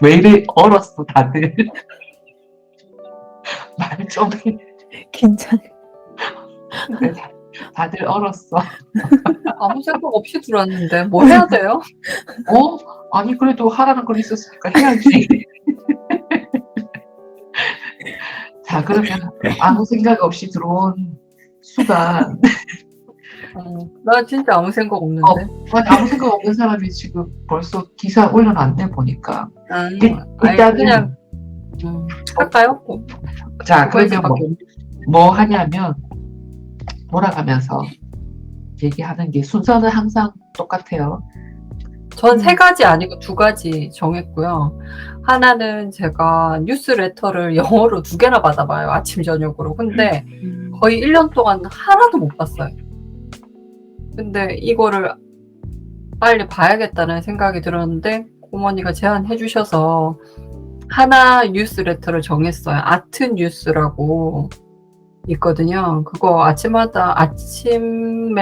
왜 이래 얼었어 다들. 말 좀 해. 긴장. 다들 얼었어. 아무 생각 없이 들었는데 뭐 해야 돼요? 아니 그래도 하라는 건 있었으니까 해야지. 자 그러면 아무 생각 없이 들어온 수가 나 진짜 아무 생각 없는데. 아니, 아무 생각 없는 사람이 지금 벌써 기사 올려놨네 보니까. 아니 일단은 그냥 할까요? 자 그러면 뭐 하냐면 돌아가면서 얘기하는 게 순서는 항상 똑같아요. 전 3가지 아니고 2가지 정했고요. 하나는 제가 뉴스레터를 영어로 2개나 받아봐요. 아침 저녁으로. 근데 거의 1년 동안 하나도 못 봤어요. 근데 이거를 빨리 봐야겠다는 생각이 들었는데 어머니가 제안해 주셔서 하나 뉴스레터를 정했어요. 아트 뉴스라고 있거든요. 그거 아침에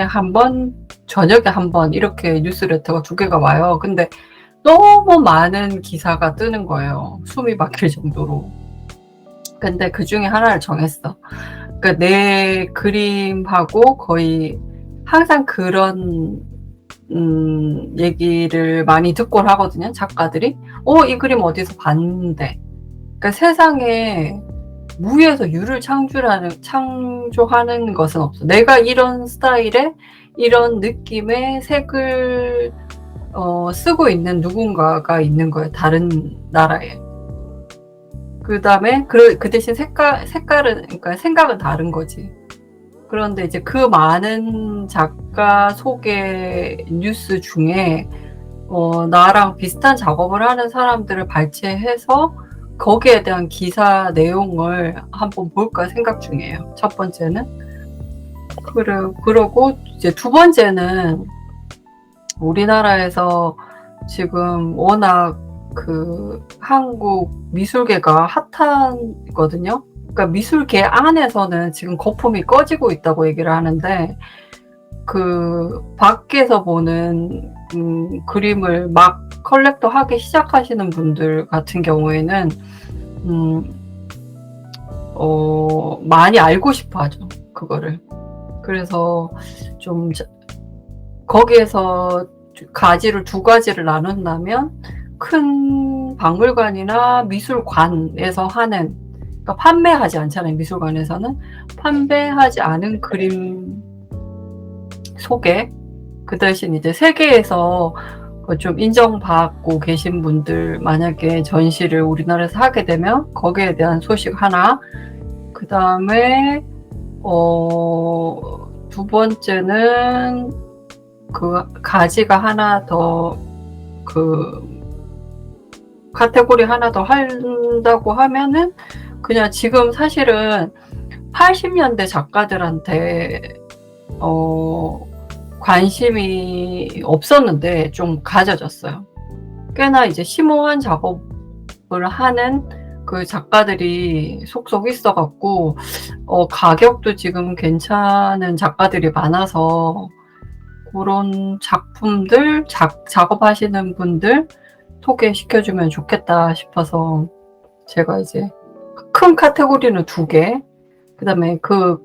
한 번, 저녁에 한 번 이렇게 뉴스레터가 2개가 와요. 근데 너무 많은 기사가 뜨는 거예요. 숨이 막힐 정도로. 근데 그 중에 하나를 정했어. 그러니까 내 그림하고 거의 항상 그런 얘기를 많이 듣곤 하거든요. 작가들이. 이 그림 어디서 봤는데. 그러니까 세상에 무에서 유를 창조하는 것은 없어. 내가 이런 스타일의 이런 느낌의 색을 쓰고 있는 누군가가 있는 거예요. 다른 나라에. 그 다음에 그 대신 색깔은 그러니까 생각은 다른 거지. 그런데 이제 그 많은 작가 소개 뉴스 중에 나랑 비슷한 작업을 하는 사람들을 발췌해서 거기에 대한 기사 내용을 한번 볼까 생각 중이에요. 첫 번째는. 그러고 이제 2번째는 우리나라에서 지금 워낙 그 한국 미술계가 핫하거든요. 그러니까 미술계 안에서는 지금 거품이 꺼지고 있다고 얘기를 하는데 그 밖에서 보는 그림을 막 컬렉터 하기 시작하시는 분들 같은 경우에는 많이 알고 싶어 하죠. 그거를. 그래서 좀 거기에서 2가지를 나눈다면 큰 박물관이나 미술관에서 하는, 그러니까 판매하지 않잖아요. 미술관에서는 판매하지 않은 그림 소개, 그 대신 이제 세계에서 좀 인정받고 계신 분들 만약에 전시를 우리나라에서 하게 되면 거기에 대한 소식 하나, 그 다음에 2번째는 그 가지가 하나 더, 그 카테고리 하나 더 한다고 하면은 그냥 지금 사실은 80년대 작가들한테 관심이 없었는데 좀 가져졌어요. 꽤나 이제 심오한 작업을 하는 그 작가들이 속속 있어갖고 가격도 지금 괜찮은 작가들이 많아서 그런 작품들 작업하시는 분들 소개시켜주면 좋겠다 싶어서 제가 이제 큰 카테고리는 2개, 그 다음에 그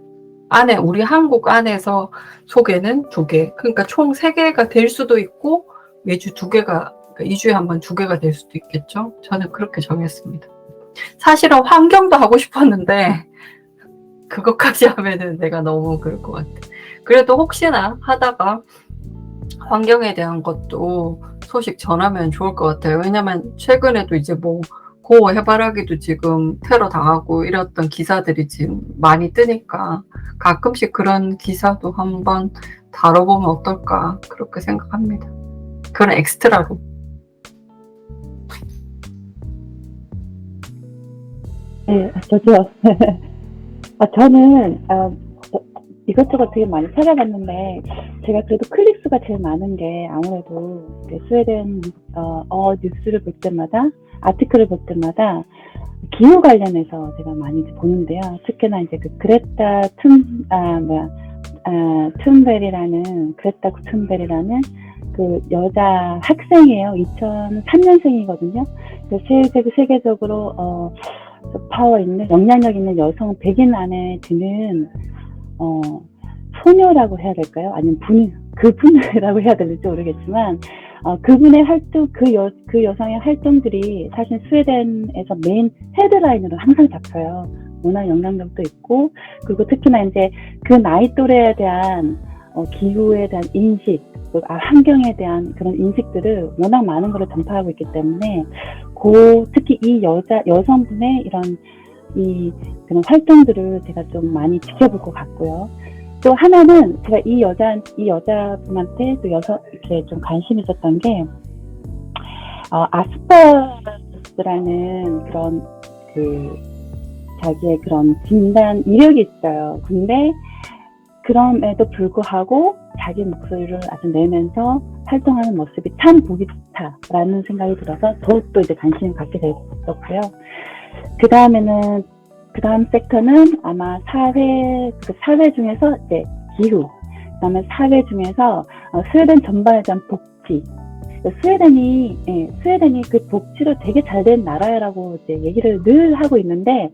안에 우리 한국 안에서 소개는 2개, 그러니까 총 3개가 될 수도 있고 매주 2개가, 그러니까 2주에 한 번 2개가 될 수도 있겠죠. 저는 그렇게 정했습니다. 사실은 환경도 하고 싶었는데 그것까지 하면은 내가 너무 그럴 것 같아. 그래도 혹시나 하다가 환경에 대한 것도 소식 전하면 좋을 것 같아요. 왜냐면 최근에도 이제 뭐 고어 해바라기도 지금 테러 당하고 이랬던 기사들이 지금 많이 뜨니까 가끔씩 그런 기사도 한번 다뤄보면 어떨까 그렇게 생각합니다. 그런 엑스트라로. 네, 저도요. 저는 이것저것 되게 많이 찾아봤는데 제가 그래도 클릭수가 제일 많은 게 아무래도 스웨덴 뉴스를 볼 때마다, 아티클을 볼 때마다 기후 관련해서 제가 많이 보는데요. 특히나 이제 그 그레타 툰베리라는 그 여자 학생이에요. 2003년생이거든요. 세계적으로 파워 있는 영향력 있는 여성 100인 안에 드는 소녀라고 해야 될까요? 아니면 그분이라고 해야 될지 모르겠지만 그분의 활동, 그 여성의 활동들이 사실 스웨덴에서 메인 헤드라인으로 항상 잡혀요. 문화 영향력도 있고, 그리고 특히나 이제 그 나이 또래에 대한 기후에 대한 인식, 환경에 대한 그런 인식들을 워낙 많은 걸 전파하고 있기 때문에, 특히 이 여성분의 이런 그런 활동들을 제가 좀 많이 지켜볼 것 같고요. 또 하나는 제가 이 여자분한테 또 이렇게 좀 관심이 있었던 게, 아스퍼스라는 그런 자기의 그런 진단 이력이 있어요. 근데 그럼에도 불구하고 자기 목소리를 아주 내면서 활동하는 모습이 참 보기 좋다라는 생각이 들어서 더욱더 이제 관심을 갖게 됐었고요. 그 다음 섹터는 아마 사회 중에서 이제 기후, 그 다음에 사회 중에서 스웨덴 전반에 대한 복지. 스웨덴이 그 복지로 되게 잘 된 나라라고 이제 얘기를 늘 하고 있는데,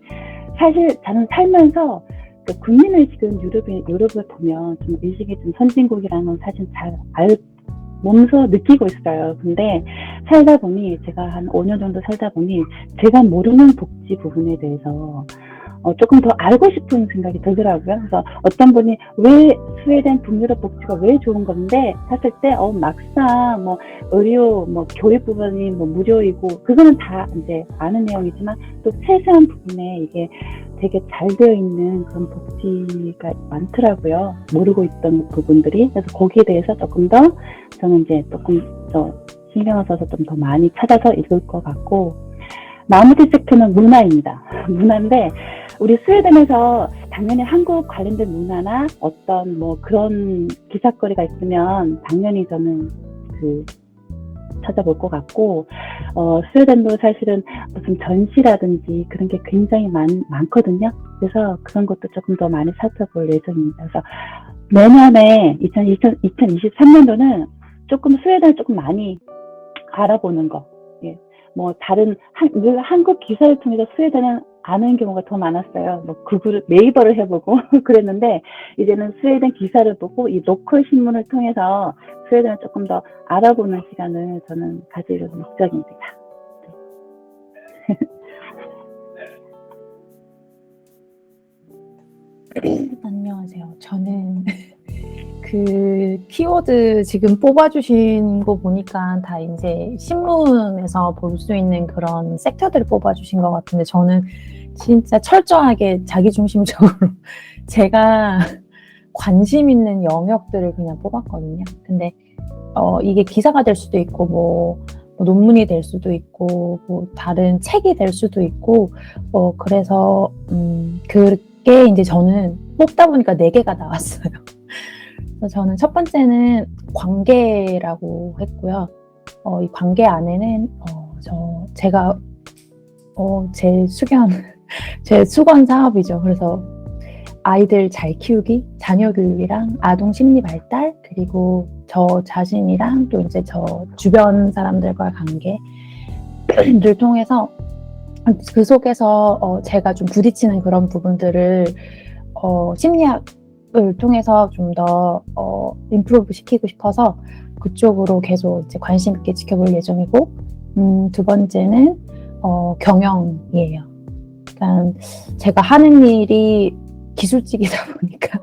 사실 저는 살면서 국민의식은 유럽을 보면 좀 의식이 좀 선진국이라는 건 사실 잘 몸소 느끼고 있어요. 근데 살다 보니, 제가 한 5년 정도 살다 보니 제가 모르는 복지 부분에 대해서 조금 더 알고 싶은 생각이 들더라고요. 그래서 어떤 분이 왜 스웨덴 북유럽 복지가 왜 좋은 건데 했을 때 막상 뭐 의료, 뭐 교육 부분이 뭐 무료이고, 그거는 다 이제 아는 내용이지만 또 세세한 부분에 이게 되게 잘 되어 있는 그런 복지가 많더라고요. 모르고 있던 부분들이. 그래서 거기에 대해서 조금 더 신경을 써서 좀 더 많이 찾아서 읽을 것 같고, 나머지 섹터는 문화입니다. 문화인데, 우리 스웨덴에서 당연히 한국 관련된 문화나 어떤 뭐 그런 기사거리가 있으면 당연히 저는 찾아볼 것 같고, 스웨덴도 사실은 무슨 전시라든지 그런 게 굉장히 많거든요. 그래서 그런 것도 조금 더 많이 살펴볼 예정입니다. 그래서 내년에 2023년도는 조금 스웨덴을 조금 많이 알아보는 거. 예. 뭐 다른 한국 기사를 통해서 스웨덴은 아는 경우가 더 많았어요. 뭐 네이버를 해보고 그랬는데, 이제는 스웨덴 기사를 보고 이 로컬 신문을 통해서 스웨덴을 조금 더 알아보는 시간을 저는 가질 목적입니다. 안녕하세요. 저는 그 키워드 지금 뽑아주신 거 보니까 다 이제 신문에서 볼 수 있는 그런 섹터들을 뽑아주신 것 같은데, 저는 진짜 철저하게 자기중심적으로 제가 관심 있는 영역들을 그냥 뽑았거든요. 근데 이게 기사가 될 수도 있고, 뭐 논문이 될 수도 있고, 뭐 다른 책이 될 수도 있고, 그래서 그게 이제 저는 뽑다 보니까 4개가 나왔어요. 그래서 저는 첫 번째는 관계라고 했고요. 이 관계 안에는 제가 제 수건 사업이죠. 그래서 아이들 잘 키우기, 자녀 교육이랑 아동 심리 발달, 그리고 저 자신이랑 또 이제 저 주변 사람들과의 관계를 통해서 그 속에서 제가 좀 부딪히는 그런 부분들을 심리학을 통해서 좀 더 임프루브 시키고 싶어서 그쪽으로 계속 이제 관심 있게 지켜볼 예정이고, 두 번째는 경영이에요. 그러니까 제가 하는 일이 기술직이다 보니까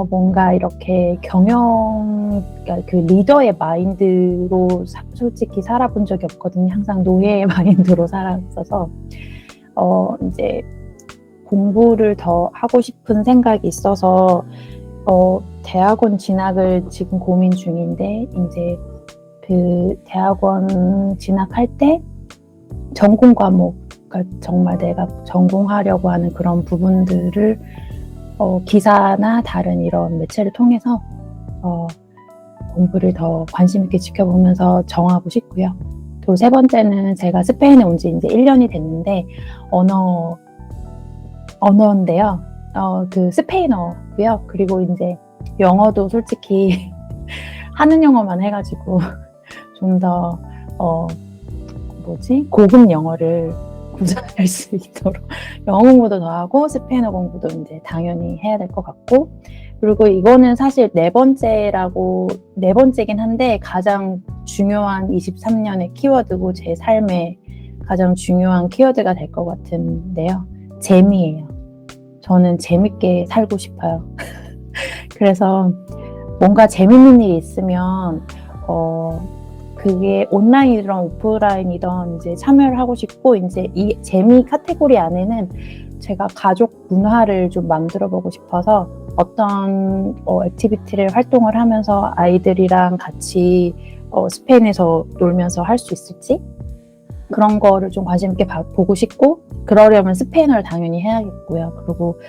뭔가 이렇게 그러니까 그 리더의 마인드로 솔직히 살아본 적이 없거든요. 항상 노예의 마인드로 살았어서 이제 공부를 더 하고 싶은 생각이 있어서 대학원 진학을 지금 고민 중인데, 이제 그 대학원 진학할 때 전공 과목, 그러니까 정말 내가 전공하려고 하는 그런 부분들을 기사나 다른 이런 매체를 통해서 공부를 더 관심 있게 지켜보면서 정하고 싶고요. 또 세 번째는 제가 스페인에 온 지 이제 1년이 됐는데 언어인데요. 그 스페인어고요. 그리고 이제 영어도 솔직히 하는 영어만 해가지고 좀 더 고급 영어를 구사할 수 있도록 영어 공부도 더 하고 스페인어 공부도 이제 당연히 해야 될 것 같고, 그리고 이거는 사실 네 번째긴 한데 가장 중요한 23년의 키워드고 제 삶의 가장 중요한 키워드가 될 것 같은데요. 재미예요. 저는 재밌게 살고 싶어요. 그래서 뭔가 재밌는 일이 있으면 그게 온라인이든 오프라인이든 이제 참여를 하고 싶고, 이제 이 재미 카테고리 안에는 제가 가족 문화를 좀 만들어 보고 싶어서 어떤 액티비티를 활동을 하면서 아이들이랑 같이 스페인에서 놀면서 할 수 있을지 그런 거를 좀 관심 있게 보고 싶고, 그러려면 스페인어를 당연히 해야겠고요. 그리고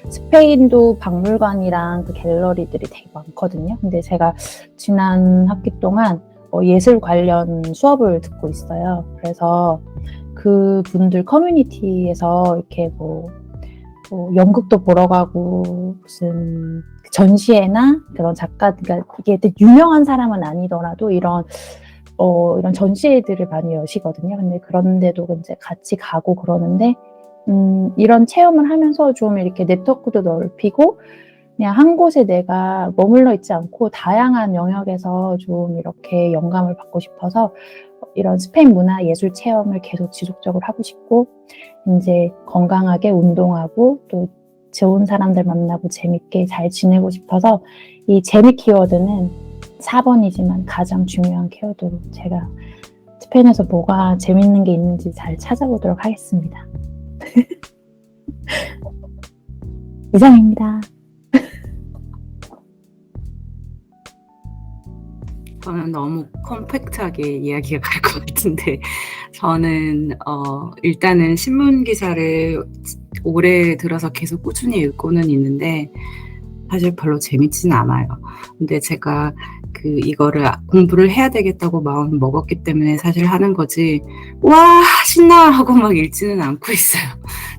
스페인도 박물관이랑 그 갤러리들이 되게 많거든요. 근데 제가 지난 학기 동안 예술 관련 수업을 듣고 있어요. 그래서 그분들 커뮤니티에서 이렇게 뭐 연극도 보러 가고 무슨 전시회나 그런 작가, 그러니까 이게 유명한 사람은 아니더라도 이런 전시회들을 많이 여시거든요. 근데 그런데도 이제 같이 가고 그러는데, 이런 체험을 하면서 좀 이렇게 네트워크도 넓히고, 그냥 한 곳에 내가 머물러 있지 않고 다양한 영역에서 좀 이렇게 영감을 받고 싶어서 이런 스페인 문화 예술 체험을 계속 지속적으로 하고 싶고, 이제 건강하게 운동하고 또 좋은 사람들 만나고 재밌게 잘 지내고 싶어서 이 재미 키워드는 4번이지만 가장 중요한 키워드로 제가 스페인에서 뭐가 재밌는 게 있는지 잘 찾아보도록 하겠습니다. 이상입니다. 저는 너무 컴팩트하게 이야기가 갈 것 같은데, 저는 일단은 신문 기사를 올해 들어서 계속 꾸준히 읽고는 있는데 사실 별로 재밌지는 않아요. 근데 제가 이거를 공부를 해야 되겠다고 마음을 먹었기 때문에 사실 하는 거지, 와 신나 하고 막 읽지는 않고 있어요.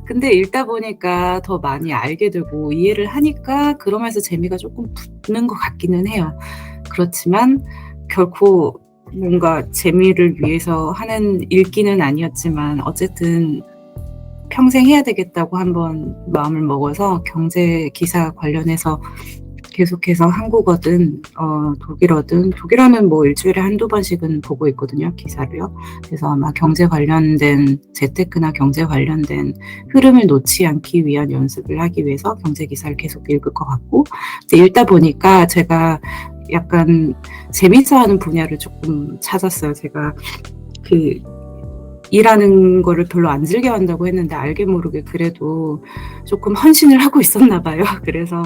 근데 읽다 보니까 더 많이 알게 되고 이해를 하니까 그러면서 재미가 조금 붙는 것 같기는 해요. 그렇지만 결코 뭔가 재미를 위해서 하는 읽기는 아니었지만 어쨌든 평생 해야 되겠다고 한번 마음을 먹어서 경제 기사 관련해서 계속해서 한국어든 독일어는 뭐 일주일에 한두 번씩은 보고 있거든요, 기사를요. 그래서 아마 경제 관련된 재테크나 경제 관련된 흐름을 놓지 않기 위한 연습을 하기 위해서 경제 기사를 계속 읽을 것 같고, 근데 읽다 보니까 제가 약간 재밌어하는 분야를 조금 찾았어요. 제가 일하는 거를 별로 안 즐겨한다고 했는데 알게 모르게 그래도 조금 헌신을 하고 있었나 봐요. 그래서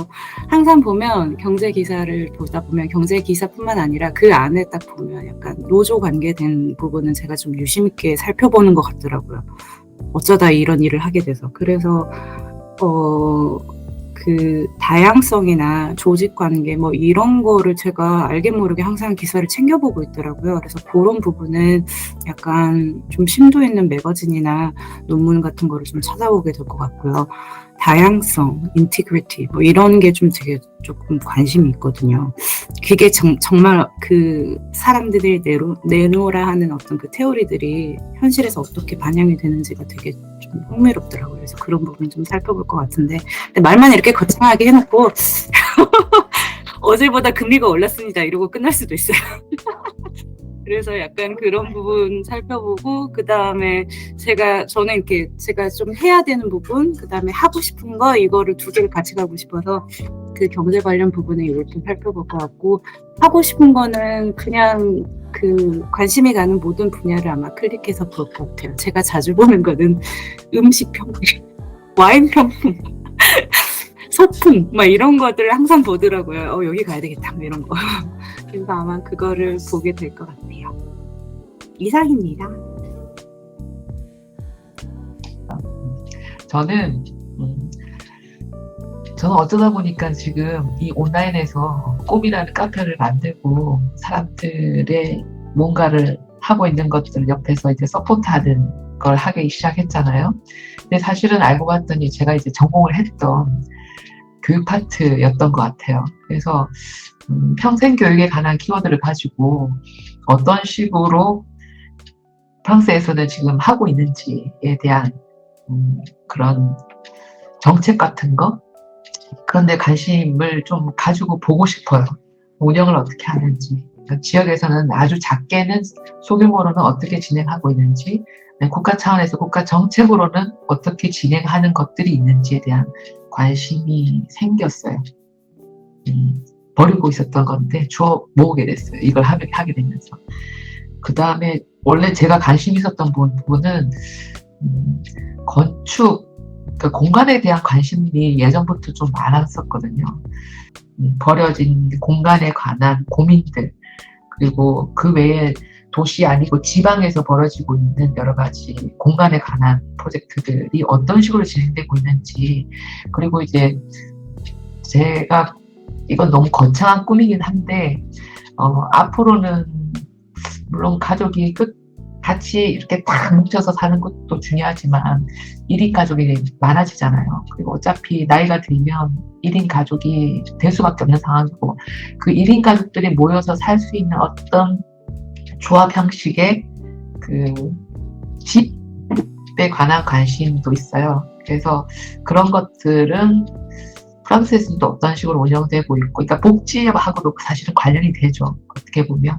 항상 보면 경제 기사를 보다 보면 경제 기사뿐만 아니라 그 안에 딱 보면 약간 노조 관계된 부분은 제가 좀 유심 있게 살펴보는 것 같더라고요. 어쩌다 이런 일을 하게 돼서. 그래서 다양성이나 조직 관계 뭐 이런 거를 제가 알게 모르게 항상 기사를 챙겨보고 있더라고요. 그래서 그런 부분은 약간 좀 심도 있는 매거진이나 논문 같은 거를 좀 찾아보게 될 것 같고요. 다양성, 인티그리티 뭐 이런 게 좀 되게 조금 관심이 있거든요. 그게 정말 그 사람들이 내놓으라 하는 어떤 그 테오리들이 현실에서 어떻게 반영이 되는지가 되게 좀 흥미롭더라고요. 그래서 그런 부분 좀 살펴볼 것 같은데, 근데 말만 이렇게 거창하게 해놓고 어제보다 금리가 올랐습니다 이러고 끝날 수도 있어요. 그래서 약간 그런 부분 살펴보고, 그 다음에 저는 이렇게 제가 좀 해야 되는 부분, 그 다음에 하고 싶은 거, 이거를 두 개를 같이 가고 싶어서 그 경제 관련 부분에 이렇게 살펴볼 것 같고, 하고 싶은 거는 그냥 관심이 가는 모든 분야를 아마 클릭해서 볼 것 같아요. 제가 자주 보는 거는 음식 평품, 와인 평품, 소품, 막 이런 것들을 항상 보더라고요. 여기 가야 되겠다, 뭐 이런 거. 그래서 아마 그거를 보게 될 것 같아요. 이상입니다. 저는 어쩌다 보니까 지금 이 온라인에서 꿈이라는 카페를 만들고 사람들의 뭔가를 하고 있는 것들 옆에서 이제 서포트하는 걸 하기 시작했잖아요. 근데 사실은 알고 봤더니 제가 이제 전공을 했던 교육 파트였던 것 같아요. 그래서 평생 교육에 관한 키워드를 가지고 어떤 식으로 프랑스에서는 지금 하고 있는지에 대한 그런 정책 같은 거, 그런데 관심을 좀 가지고 보고 싶어요. 운영을 어떻게 하는지, 그러니까 지역에서는 아주 작게는 소규모로는 어떻게 진행하고 있는지, 국가 차원에서 국가 정책으로는 어떻게 진행하는 것들이 있는지에 대한 관심이 생겼어요. 버리고 있었던 건데 주워 모으게 됐어요. 이걸 하게 되면서. 그 다음에 원래 제가 관심 있었던 부분은 건축, 그러니까 공간에 대한 관심이 예전부터 좀 많았었거든요. 버려진 공간에 관한 고민들, 그리고 그 외에 도시 아니고 지방에서 벌어지고 있는 여러 가지 공간에 관한 프로젝트들이 어떤 식으로 진행되고 있는지, 그리고 이제 제가 이건 너무 거창한 꿈이긴 한데 앞으로는 물론 가족이 같이 이렇게 딱 뭉쳐서 사는 것도 중요하지만 1인 가족이 많아지잖아요. 그리고 어차피 나이가 들면 1인 가족이 될 수밖에 없는 상황이고, 그 1인 가족들이 모여서 살 수 있는 어떤 조합 형식의 그 집에 관한 관심도 있어요. 그래서 그런 것들은 프랑스에서도 어떤 식으로 운영되고 있고, 그러니까 복지하고도 사실은 관련이 되죠. 어떻게 보면.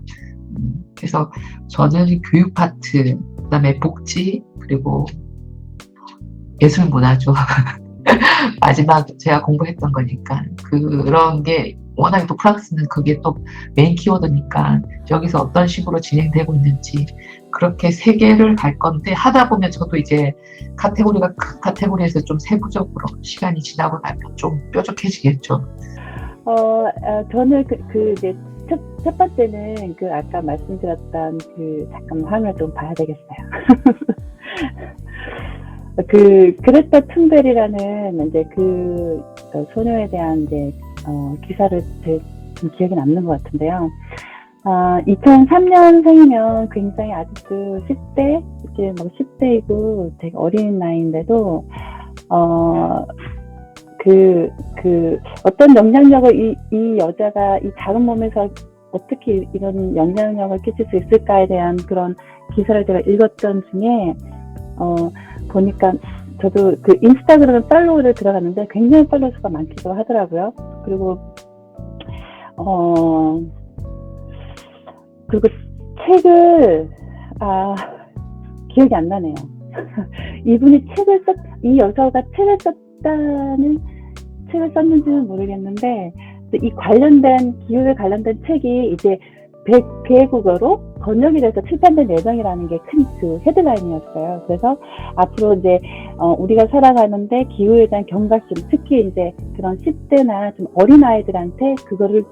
그래서 저는 교육 파트, 그다음에 복지, 그리고 예술 문화죠. 마지막 제가 공부했던 거니까 그런 게 워낙에 또 프랑스는 그게 또 메인 키워드니까 여기서 어떤 식으로 진행되고 있는지 그렇게 세 개를 갈 건데, 하다 보면 저도 이제 카테고리가 큰 카테고리에서 좀 세부적으로 시간이 지나고 나면 좀 뾰족해지겠죠. 저는 이제 첫 번째는 아까 말씀드렸던 잠깐 화면을 좀 봐야 되겠어요. 그레타 툰베리라는 이제 소녀에 대한 이제 기사를 좀 기억에 남는 것 같은데요. 2003년생이면 굉장히 아직도 10대, 이제 10대이고 되게 어린 나이인데도, 어떤 영향력을 이 여자가 이 작은 몸에서 어떻게 이런 영향력을 끼칠 수 있을까에 대한 그런 기사를 제가 읽었던 중에, 보니까 저도 인스타그램 팔로우를 들어갔는데 굉장히 팔로우 수가 많기도 하더라고요. 그리고 책을, 기억이 안 나네요. 이 여자가 책을 썼는지는 모르겠는데, 이 기후에 관련된 책이 이제 배국어로 번역이 돼서 출판된 예정이라는 게 큰 헤드라인이었어요. 그래서 앞으로 이제 우리가 살아가는데 기후에 대한 경각심, 특히 이제 그런 10대나 좀 어린 아이들한테 그거를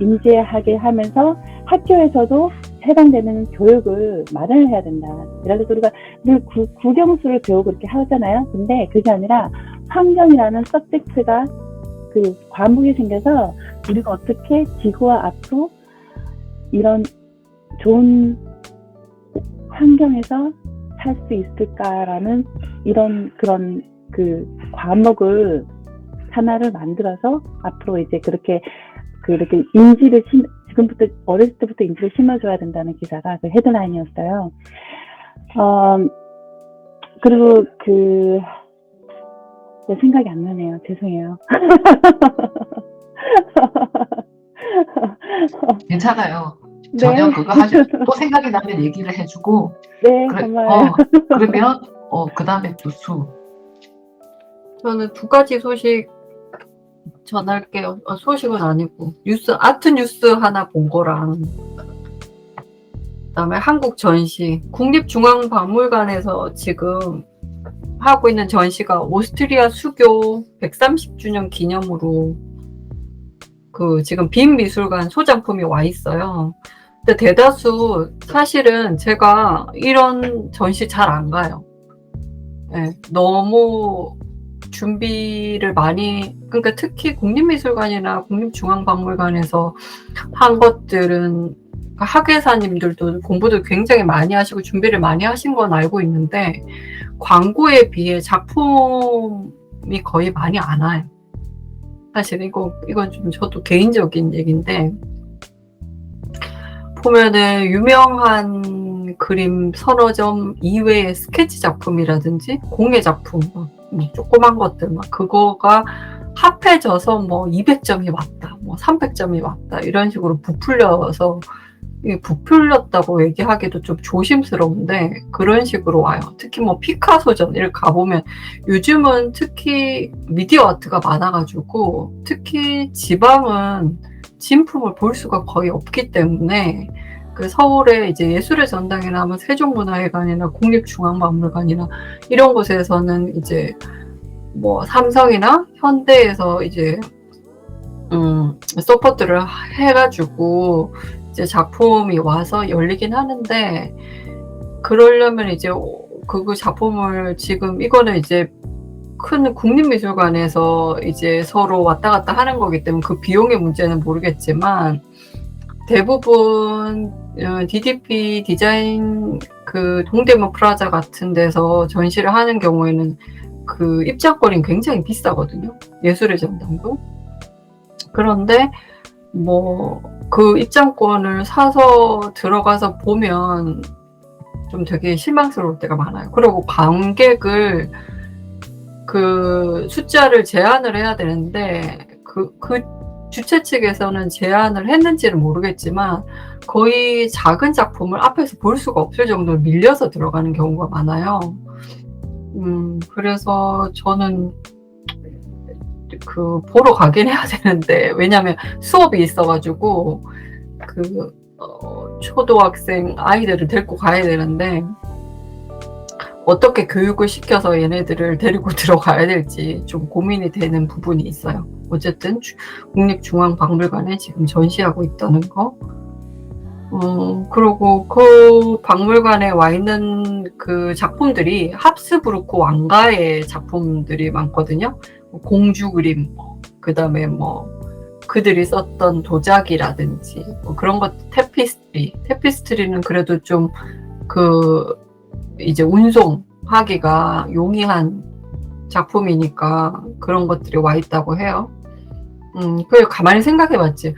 인지하게 하면서 학교에서도 해당되는 교육을 마련을 해야 된다. 예를 들어서 우리가 늘 국영수를 배우고 그렇게 하잖아요. 근데 그게 아니라 환경이라는 서브젝트가 과목이 생겨서 우리가 어떻게 지구와 앞으로 이런 좋은 환경에서 살 수 있을까라는 그런 과목을 하나를 만들어서 앞으로 이제 그렇게 인지를 지금부터 어렸을 때부터 인지를 심어줘야 된다는 기사가 헤드라인이었어요. 그리고 생각이 안 나네요. 죄송해요. 괜찮아요. 전혀 네. 그거 또 생각이 나면 얘기를 해주고. 네, 정말. 그러면 그 다음에 두수. 저는 두 가지 소식 전할게요. 소식은 아니고 아트 뉴스 하나 본 거랑, 그다음에 한국 전시, 국립중앙박물관에서 지금 하고 있는 전시가 오스트리아 수교 130주년 기념으로 지금 빈 미술관 소장품이 와 있어요. 근데 대다수 사실은 제가 이런 전시 잘 안 가요. 네, 너무 준비를 그러니까 특히 국립미술관이나 국립중앙박물관에서 한 것들은 학예사님들도 공부도 굉장히 많이 하시고 준비를 많이 하신 건 알고 있는데, 광고에 비해 작품 작품이 거의 많이 안 와요. 사실 이건 좀 저도 개인적인 얘기인데, 보면은 유명한 그림 서너 점 이외의 스케치 작품이라든지 공예 작품, 조그만 것들, 그거가 합해져서 200점이 왔다, 300점이 왔다, 이런 식으로 부풀려서, 부풀렸다고 얘기하기도 좀 조심스러운데, 그런 식으로 와요. 특히 피카소전, 이렇게 가보면, 요즘은 특히 미디어 아트가 많아가지고, 특히 지방은 진품을 볼 수가 거의 없기 때문에, 그 서울에 이제 예술의 전당이나 세종문화회관이나 국립중앙박물관이나 이런 곳에서는 이제 삼성이나 현대에서 이제 서포트를 해가지고 이제 작품이 와서 열리긴 하는데, 그러려면 이제 그 작품을 지금 이거는 이제 큰 국립미술관에서 이제 서로 왔다 갔다 하는 거기 때문에 그 비용의 문제는 모르겠지만, 대부분 DDP 디자인 그 동대문 프라자 같은 데서 전시를 하는 경우에는 그 입장권이 굉장히 비싸거든요. 예술의 전당도. 그런데 그 입장권을 사서 들어가서 보면 좀 되게 실망스러울 때가 많아요. 그리고 관객을 그 숫자를 제한을 해야 되는데 그 주최 측에서는 제한을 했는지는 모르겠지만 거의 작은 작품을 앞에서 볼 수가 없을 정도로 밀려서 들어가는 경우가 많아요. 그래서 저는 보러 가긴 해야 되는데, 왜냐면 수업이 있어가지고 초등학생 아이들을 데리고 가야 되는데 어떻게 교육을 시켜서 얘네들을 데리고 들어가야 될지 좀 고민이 되는 부분이 있어요. 어쨌든 국립중앙박물관에 지금 전시하고 있다는 거. 그리고 그 박물관에 와 있는 그 작품들이 합스부르크 왕가의 작품들이 많거든요. 공주 그림, 그 다음에 그들이 썼던 도자기라든지 그런 것, 테피스트리는 그래도 좀 이제 운송하기가 용이한 작품이니까 그런 것들이 와 있다고 해요. 그래서 가만히 생각해봤지.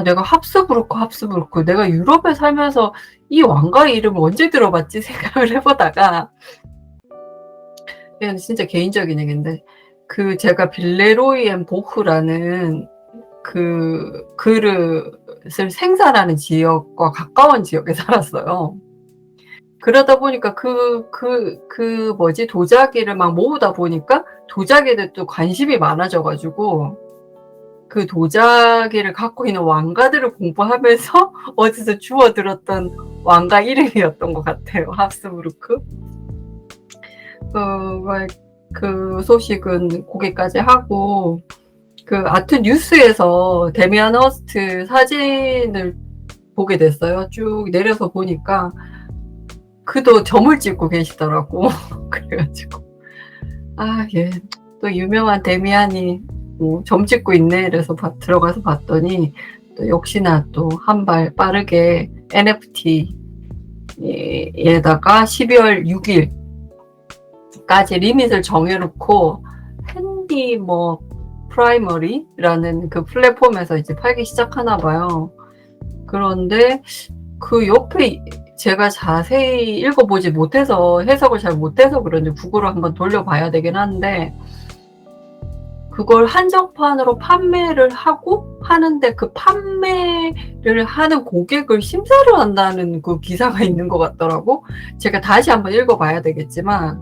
내가 합스부르크. 내가 유럽에 살면서 이 왕가의 이름을 언제 들어봤지 생각을 해보다가, 이건 진짜 개인적인 얘기인데, 제가 빌레로이 앤 보흐라는 그 그릇을 생산하는 지역과 가까운 지역에 살았어요. 그러다 보니까 도자기를 막 모으다 보니까 도자기에 또 관심이 많아져가지고 그 도자기를 갖고 있는 왕가들을 공부하면서 어디서 주워 들었던 왕가 이름이었던 것 같아요. 합스부르크. 그 소식은 거기까지 하고, 아트 뉴스에서 데미안 허스트 사진을 보게 됐어요. 쭉 내려서 보니까 그도 점을 찍고 계시더라고. 그래가지고 얘 또 유명한 데미안이 점 찍고 있네. 그래서 들어가서 봤더니 또 역시나 또 한 발 빠르게 NFT에다가 12월 6일까지 리밋을 정해놓고 핸디 프라이머리라는 그 플랫폼에서 이제 팔기 시작하나 봐요. 그런데 그 옆에 제가 자세히 읽어보지 못해서, 해석을 잘 못해서 그런지 구글을 한번 돌려봐야 되긴 한데, 그걸 한정판으로 판매를 하고 하는데 그 판매를 하는 고객을 심사를 한다는 그 기사가 있는 것 같더라고. 제가 다시 한번 읽어봐야 되겠지만,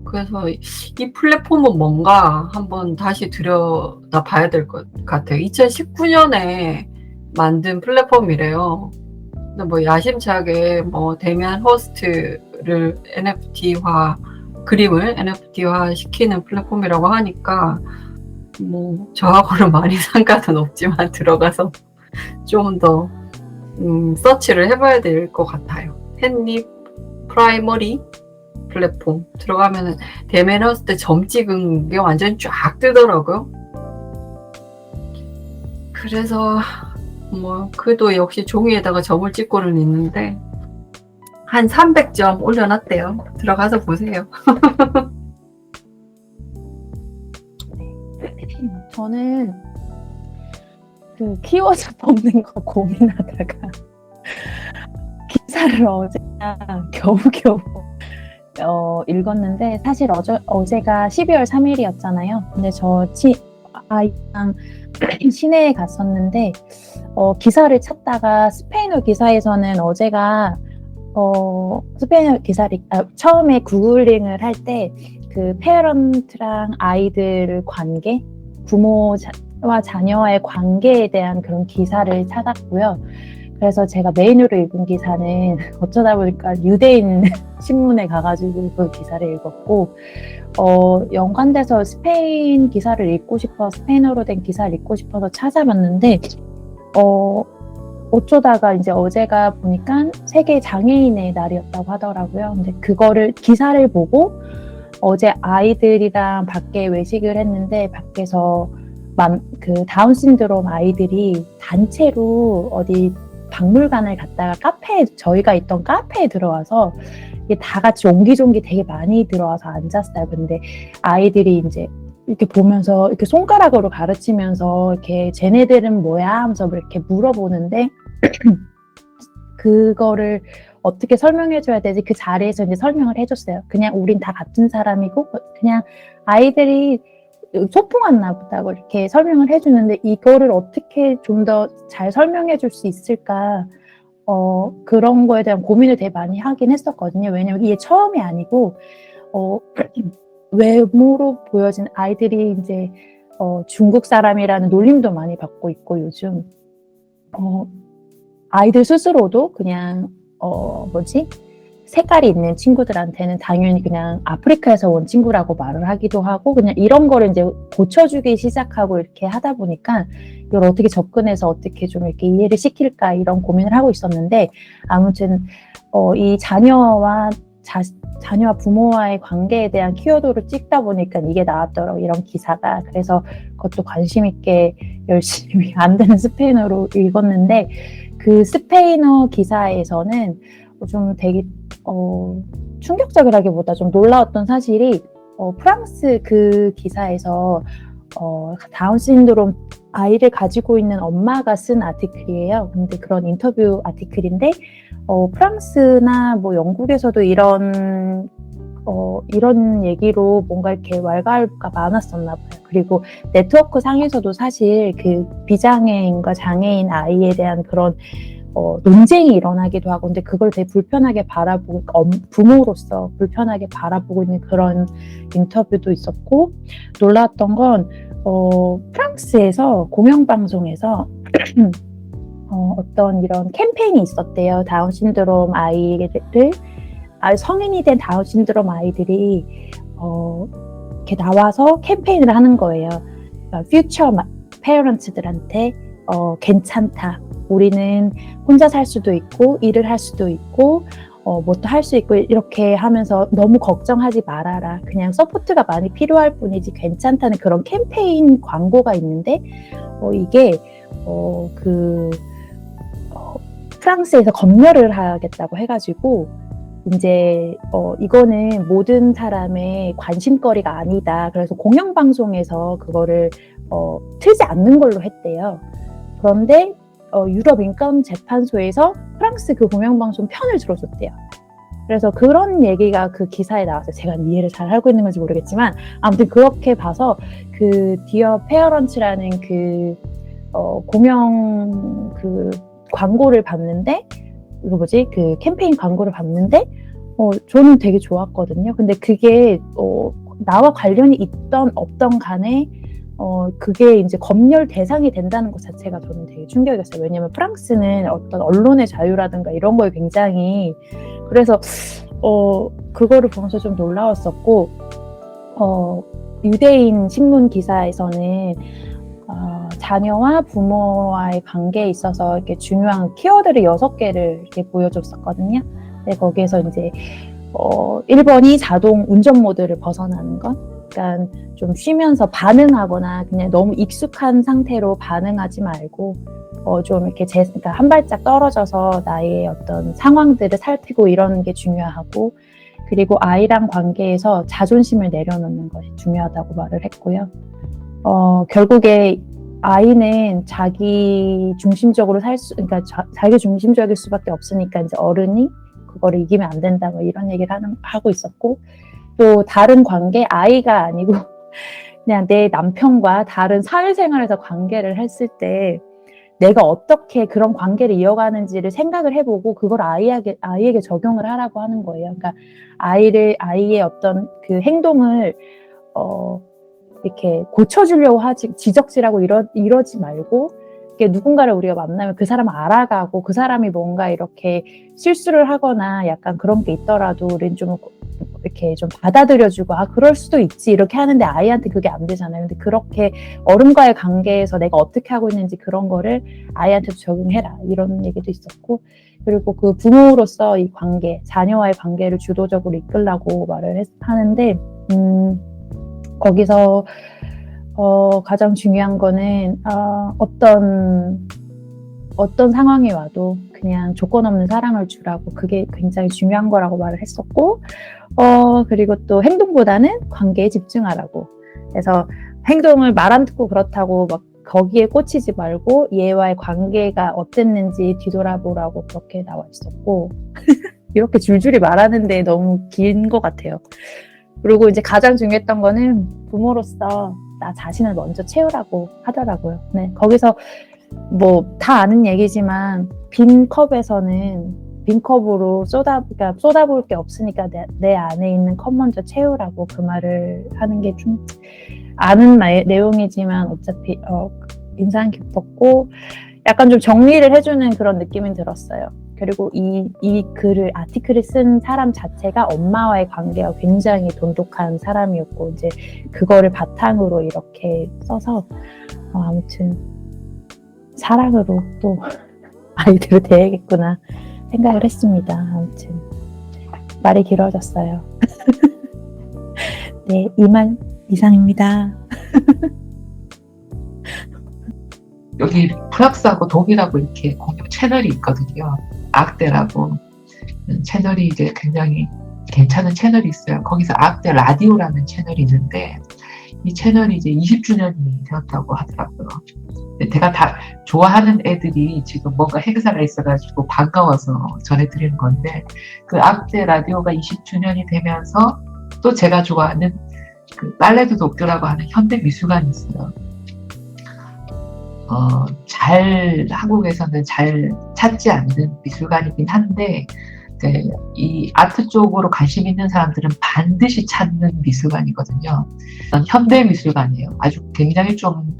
그래서 이 플랫폼은 뭔가 한번 다시 들여다봐야 될 것 같아요. 2019년에 만든 플랫폼이래요. 근데 야심차게 데미안 허스트를 그림을 NFT화 시키는 플랫폼이라고 하니까 저하고는 많이 상관은 없지만 들어가서 좀 더 서치를 해봐야 될 것 같아요. 햇립 프라이머리 플랫폼 들어가면은 데미안 허스트 점 찍은 게 완전 쫙 뜨더라고요. 그래서 그도 역시 종이에다가 점을 찍고는 있는데 한 300점 올려놨대요. 들어가서 보세요. 저는 그 키워드 뽑는 거 고민하다가 기사를 어제 겨우겨우 읽었는데, 사실 어제가 12월 3일이었잖아요. 근데 저 아이랑 시내에 갔었는데 기사를 찾다가 스페인어 기사에서는 어제가 스페인어 기사를 처음에 구글링을 할 때 그 페어런트랑 아이들 관계, 부모와 자녀와의 관계에 대한 그런 기사를 찾았고요. 그래서 제가 메인으로 읽은 기사는 어쩌다 보니까 유대인 신문에 가가지고 그 기사를 읽었고, 연관돼서 스페인 기사를 읽고 싶어, 스페인어로 된 기사를 읽고 싶어서 찾아봤는데, 어쩌다가 이제 어제가 보니까 세계 장애인의 날이었다고 하더라고요. 근데 기사를 보고 어제 아이들이랑 밖에 외식을 했는데, 밖에서 그 다운 신드롬 아이들이 단체로 어디 박물관을 갔다가 저희가 있던 카페에 들어와서 다 같이 옹기종기 되게 많이 들어와서 앉았어요. 근데 아이들이 이제 이렇게 보면서 이렇게 손가락으로 가르치면서 이렇게 쟤네들은 뭐야 하면서 이렇게 물어보는데 그거를 어떻게 설명해줘야 되지? 그 자리에서 이제 설명을 해줬어요. 그냥 우린 다 같은 사람이고 그냥 아이들이 소풍왔나 보다고 이렇게 설명을 해주는데, 이거를 어떻게 좀 더 잘 설명해 줄 수 있을까, 그런 거에 대한 고민을 되게 많이 하긴 했었거든요. 왜냐면 이게 처음이 아니고 외모로 보여진 아이들이 이제 중국 사람이라는 놀림도 많이 받고 있고, 요즘 아이들 스스로도 그냥 색깔이 있는 친구들한테는 당연히 그냥 아프리카에서 온 친구라고 말을 하기도 하고, 그냥 이런 거를 이제 고쳐주기 시작하고 이렇게 하다 보니까 이걸 어떻게 접근해서 어떻게 좀 이렇게 이해를 시킬까, 이런 고민을 하고 있었는데, 아무튼 이 자녀와 부모와의 관계에 대한 키워드를 찍다 보니까 이게 나왔더라고, 이런 기사가. 그래서 그것도 관심 있게 열심히 안 되는 스페인어로 읽었는데, 그 스페인어 기사에서는 좀 되게 충격적이라기보다 좀 놀라웠던 사실이, 프랑스 그 기사에서 다운 신드롬 아이를 가지고 있는 엄마가 쓴 아티클이에요. 근데 그런 인터뷰 아티클인데, 프랑스나 뭐 영국에서도 이런 얘기로 뭔가 이렇게 왈가왈부가 많았었나 봐요. 그리고 네트워크 상에서도 사실 그 비장애인과 장애인 아이에 대한 그런 논쟁이 일어나기도 하고, 근데 그걸 되게 불편하게 바라보고, 부모로서 불편하게 바라보고 있는 그런 인터뷰도 있었고, 놀라웠던 건 프랑스에서 공영방송에서 어떤 이런 캠페인이 있었대요. 다운 신드롬 성인이 된 다운 신드롬 아이들이 이렇게 나와서 캠페인을 하는 거예요. 퓨처 페어런트들한테 괜찮다. 우리는 혼자 살 수도 있고 일을 할 수도 있고 뭐 또 할 수 있고, 이렇게 하면서 너무 걱정하지 말아라. 그냥 서포트가 많이 필요할 뿐이지 괜찮다는 그런 캠페인 광고가 있는데, 이게 프랑스에서 검열을 하겠다고 해가지고, 이제 이거는 모든 사람의 관심거리가 아니다. 그래서 공영방송에서 그거를 틀지 않는 걸로 했대요. 그런데 유럽 인권재판소에서 프랑스 그 공영방송 편을 들어줬대요. 그래서 그런 얘기가 그 기사에 나왔어요. 제가 이해를 잘 하고 있는 건지 모르겠지만, 아무튼 그렇게 봐서 그 디어 페어런츠라는 그 공영 그 광고를 봤는데, 그 캠페인 광고를 봤는데, 저는 되게 좋았거든요. 근데 그게 나와 관련이 있던 없던 간에 그게 이제 검열 대상이 된다는 것 자체가 저는 되게 충격이었어요. 왜냐면 프랑스는 어떤 언론의 자유라든가 이런 거에 굉장히, 그래서 그거를 보면서 좀 놀라웠었고, 유대인 신문 기사에서는 자녀와 부모와의 관계에 있어서 이렇게 중요한 키워드를 6개를 이렇게 보여줬었거든요. 근데 거기에서 이제 1번이 자동 운전 모드를 벗어나는 것, 그러니까 좀 쉬면서 반응하거나 그냥 너무 익숙한 상태로 반응하지 말고 좀 이렇게 그러니까 한 발짝 떨어져서 나의 어떤 상황들을 살피고 이러는 게 중요하고, 그리고 아이랑 관계에서 자존심을 내려놓는 것이 중요하다고 말을 했고요. 결국에 아이는 자기 중심적으로 그러니까 자기 중심적일 수밖에 없으니까 이제 어른이 그거를 이기면 안 된다, 뭐 이런 얘기를 하고 있었고, 또 다른 관계, 아이가 아니고 그냥 내 남편과 다른 사회생활에서 관계를 했을 때 내가 어떻게 그런 관계를 이어가는지를 생각을 해보고 그걸 아이에게 적용을 하라고 하는 거예요. 그러니까 아이의 어떤 그 행동을 이렇게 고쳐주려고 하지, 지적질하고 이러지 말고, 이렇게 누군가를 우리가 만나면 그 사람을 알아가고 그 사람이 뭔가 이렇게 실수를 하거나 약간 그런 게 있더라도 우리는 좀 이렇게 좀 받아들여주고, 그럴 수도 있지, 이렇게 하는데 아이한테 그게 안 되잖아요. 근데 그렇게 어른과의 관계에서 내가 어떻게 하고 있는지 그런 거를 아이한테도 적용해라, 이런 얘기도 있었고, 그리고 그 부모로서 이 관계, 자녀와의 관계를 주도적으로 이끌라고 말을 하는데, 거기서 가장 중요한 거는 어떤 상황이 와도 그냥 조건 없는 사랑을 주라고, 그게 굉장히 중요한 거라고 말을 했었고, 그리고 또 행동보다는 관계에 집중하라고. 그래서 행동을 말 안 듣고 그렇다고 막 거기에 꽂히지 말고 얘와의 관계가 어땠는지 뒤돌아보라고 그렇게 나와 있었고 이렇게 줄줄이 말하는데 너무 긴 것 같아요. 그리고 이제 가장 중요했던 거는 부모로서 나 자신을 먼저 채우라고 하더라고요. 네, 거기서 뭐 다 아는 얘기지만 빈 컵으로 그러니까 쏟아부을 게 없으니까 내 안에 있는 컵 먼저 채우라고 그 말을 하는 게 좀 아는 내용이지만 어차피 인상 깊었고 약간 좀 정리를 해주는 그런 느낌이 들었어요. 그리고 이 아티클을 쓴 사람 자체가 엄마와의 관계가 굉장히 돈독한 사람이었고, 이제 그거를 바탕으로 이렇게 써서, 아무튼, 사랑으로 또 아이들을 대해야겠구나 생각을 했습니다. 아무튼, 말이 길어졌어요. 네, 이만 이상입니다. 여기 프랑스하고 독일하고 이렇게 공유 채널이 있거든요. 악대라고 채널이 이제 굉장히 괜찮은 채널이 있어요. 거기서 악대 라디오라는 채널이 있는데 이 채널이 이제 20주년이 되었다고 하더라고요. 제가 다 좋아하는 애들이 지금 뭔가 행사가 있어가지고 반가워서 전해드리는 건데, 그 악대 라디오가 20주년이 되면서 또 제가 좋아하는 그 빨래도 독교라고 하는 현대 미술관이 있어요. 한국에서는 잘 찾지 않는 미술관이긴 한데, 이 아트 쪽으로 관심 있는 사람들은 반드시 찾는 미술관이거든요. 현대 미술관이에요. 아주 굉장히 좀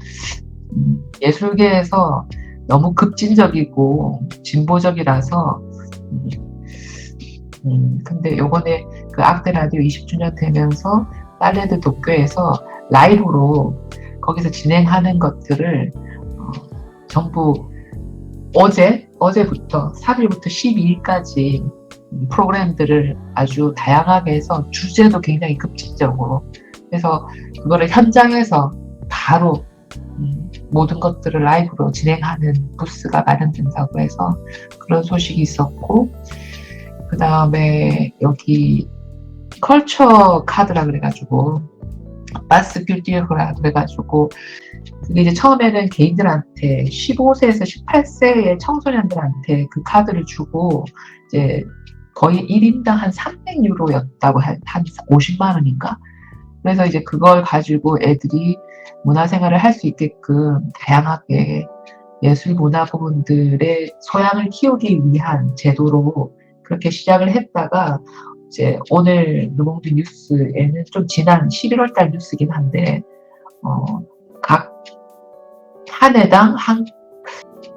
예술계에서 너무 급진적이고 진보적이라서, 근데 요번에 그 악대 라디오 20주년 되면서 빨래들 도쿄에서 라이브로 거기서 진행하는 것들을 전부 어제부터 3일부터 12일까지 프로그램들을 아주 다양하게 해서 주제도 굉장히 급진적으로 해서 그거를 현장에서 바로 모든 것들을 라이브로 진행하는 부스가 마련된다고 해서 그런 소식이 있었고, 그 다음에 여기 컬처 카드라 그래가지고 바스 귤티에라 그래가지고 그게 이제 처음에는 개인들한테 15세에서 18세의 청소년들한테 그 카드를 주고 이제 거의 1인당 한 300유로였다고 한 50만 원인가? 그래서 이제 그걸 가지고 애들이 문화생활을 할 수 있게끔 다양하게 예술 문화 부분들의 소양을 키우기 위한 제도로 그렇게 시작을 했다가 이제 오늘 르몽드 뉴스에는 좀 지난 11월 달 뉴스긴 한데 각 한 해당 한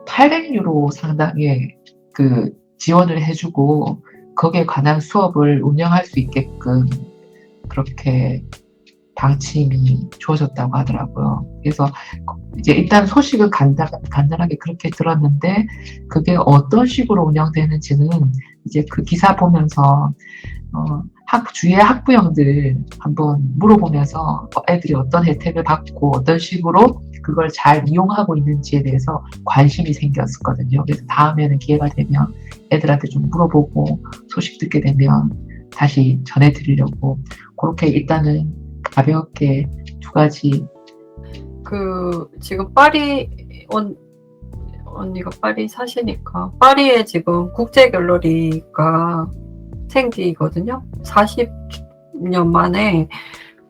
800유로 상당의 그 지원을 해주고 거기에 관한 수업을 운영할 수 있게끔 그렇게 방침이 주어졌다고 하더라고요. 그래서 이제 일단 소식은 간단하게 그렇게 들었는데 그게 어떤 식으로 운영되는지는 이제 그 기사 보면서 주위의 학부형들 한번 물어보면서 애들이 어떤 혜택을 받고 어떤 식으로 그걸 잘 이용하고 있는지에 대해서 관심이 생겼었거든요. 그래서 다음에는 기회가 되면 애들한테 좀 물어보고 소식 듣게 되면 다시 전해드리려고 그렇게 일단은 가볍게 두 가지 지금 파리 언니가 파리 사시니까 파리에 지금 국제 갤러리가 생기거든요. 40년 만에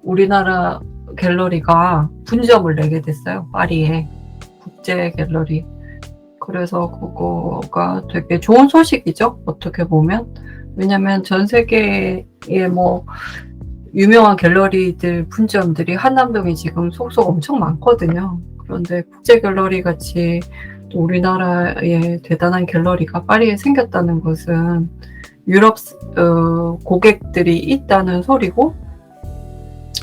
우리나라 갤러리가 분점을 내게 됐어요. 파리에 국제 갤러리. 그래서 그거가 되게 좋은 소식이죠. 어떻게 보면. 왜냐면 전 세계에 뭐 유명한 갤러리들 분점들이 한남동에 지금 속속 엄청 많거든요. 그런데 국제 갤러리 같이 또 우리나라에 대단한 갤러리가 파리에 생겼다는 것은 유럽 고객들이 있다는 소리고,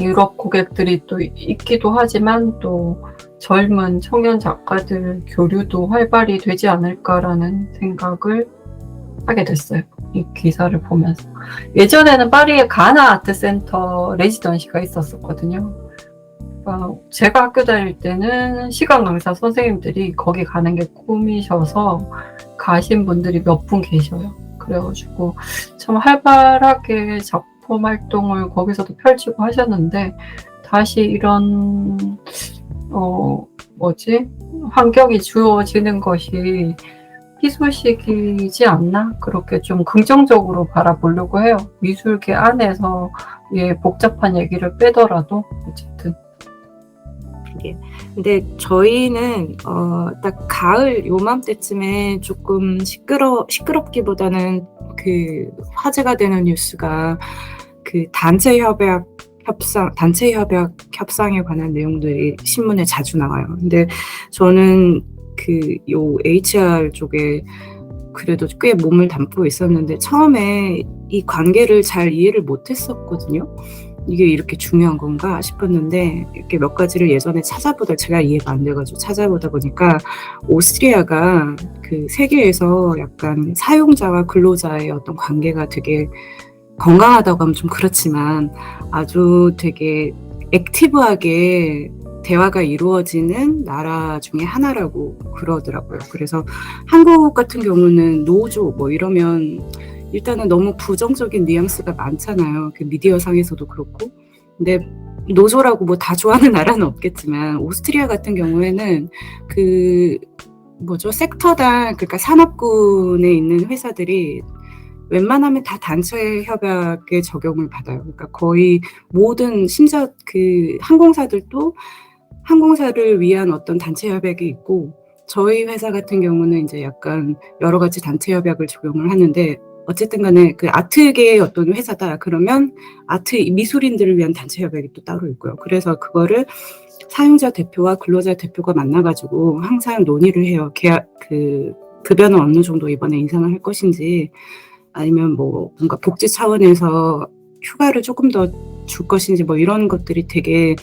유럽 고객들이 또 있기도 하지만 또 젊은 청년 작가들 교류도 활발히 되지 않을까라는 생각을 하게 됐어요. 이 기사를 보면서. 예전에는 파리에 가나 아트센터 레지던시가 있었거든요. 제가 학교 다닐 때는 시각 강사 선생님들이 거기 가는 게 꿈이셔서 가신 분들이 몇 분 계셔요. 그래가지고 참 활발하게 작품 활동을 거기서도 펼치고 하셨는데, 다시 이런 환경이 주어지는 것이 희소식이지 않나? 그렇게 좀 긍정적으로 바라보려고 해요. 미술계 안에서 복잡한 얘기를 빼더라도 어쨌든. 근데 저희는 딱 가을 요맘때쯤에 조금 시끄럽기보다는 그 화제가 되는 뉴스가 그 단체 협약 협상에 관한 내용들이 신문에 자주 나와요. 근데 저는 요 HR 쪽에 그래도 꽤 몸을 담고 있었는데 처음에 이 관계를 잘 이해를 못했었거든요. 이게 이렇게 중요한 건가 싶었는데 이렇게 몇 가지를 예전에 제가 이해가 안 돼가지고 찾아보다 보니까 오스트리아가 그 세계에서 약간 사용자와 근로자의 어떤 관계가 되게 건강하다고 하면 좀 그렇지만 아주 되게 액티브하게 대화가 이루어지는 나라 중에 하나라고 그러더라고요. 그래서 한국 같은 경우는 노조 뭐 이러면 일단은 너무 부정적인 뉘앙스가 많잖아요. 그 미디어상에서도 그렇고. 근데 노조라고 뭐 다 좋아하는 나라는 없겠지만 오스트리아 같은 경우에는 섹터당 그러니까 산업군에 있는 회사들이 웬만하면 다 단체 협약에 적용을 받아요. 그러니까 거의 모든 심지어 그 항공사들도 항공사를 위한 어떤 단체 협약이 있고 저희 회사 같은 경우는 이제 약간 여러 가지 단체 협약을 적용을 하는데 어쨌든 간에 그 아트계의 어떤 회사다 그러면 아트 미술인들을 위한 단체 협약이 또 따로 있고요. 그래서 그거를 사용자 대표와 근로자 대표가 만나가지고 항상 논의를 해요. 급여는 어느 정도 이번에 인상을 할 것인지 아니면 뭔가 복지 차원에서 휴가를 조금 더 줄 것인지 이런 것들이 되게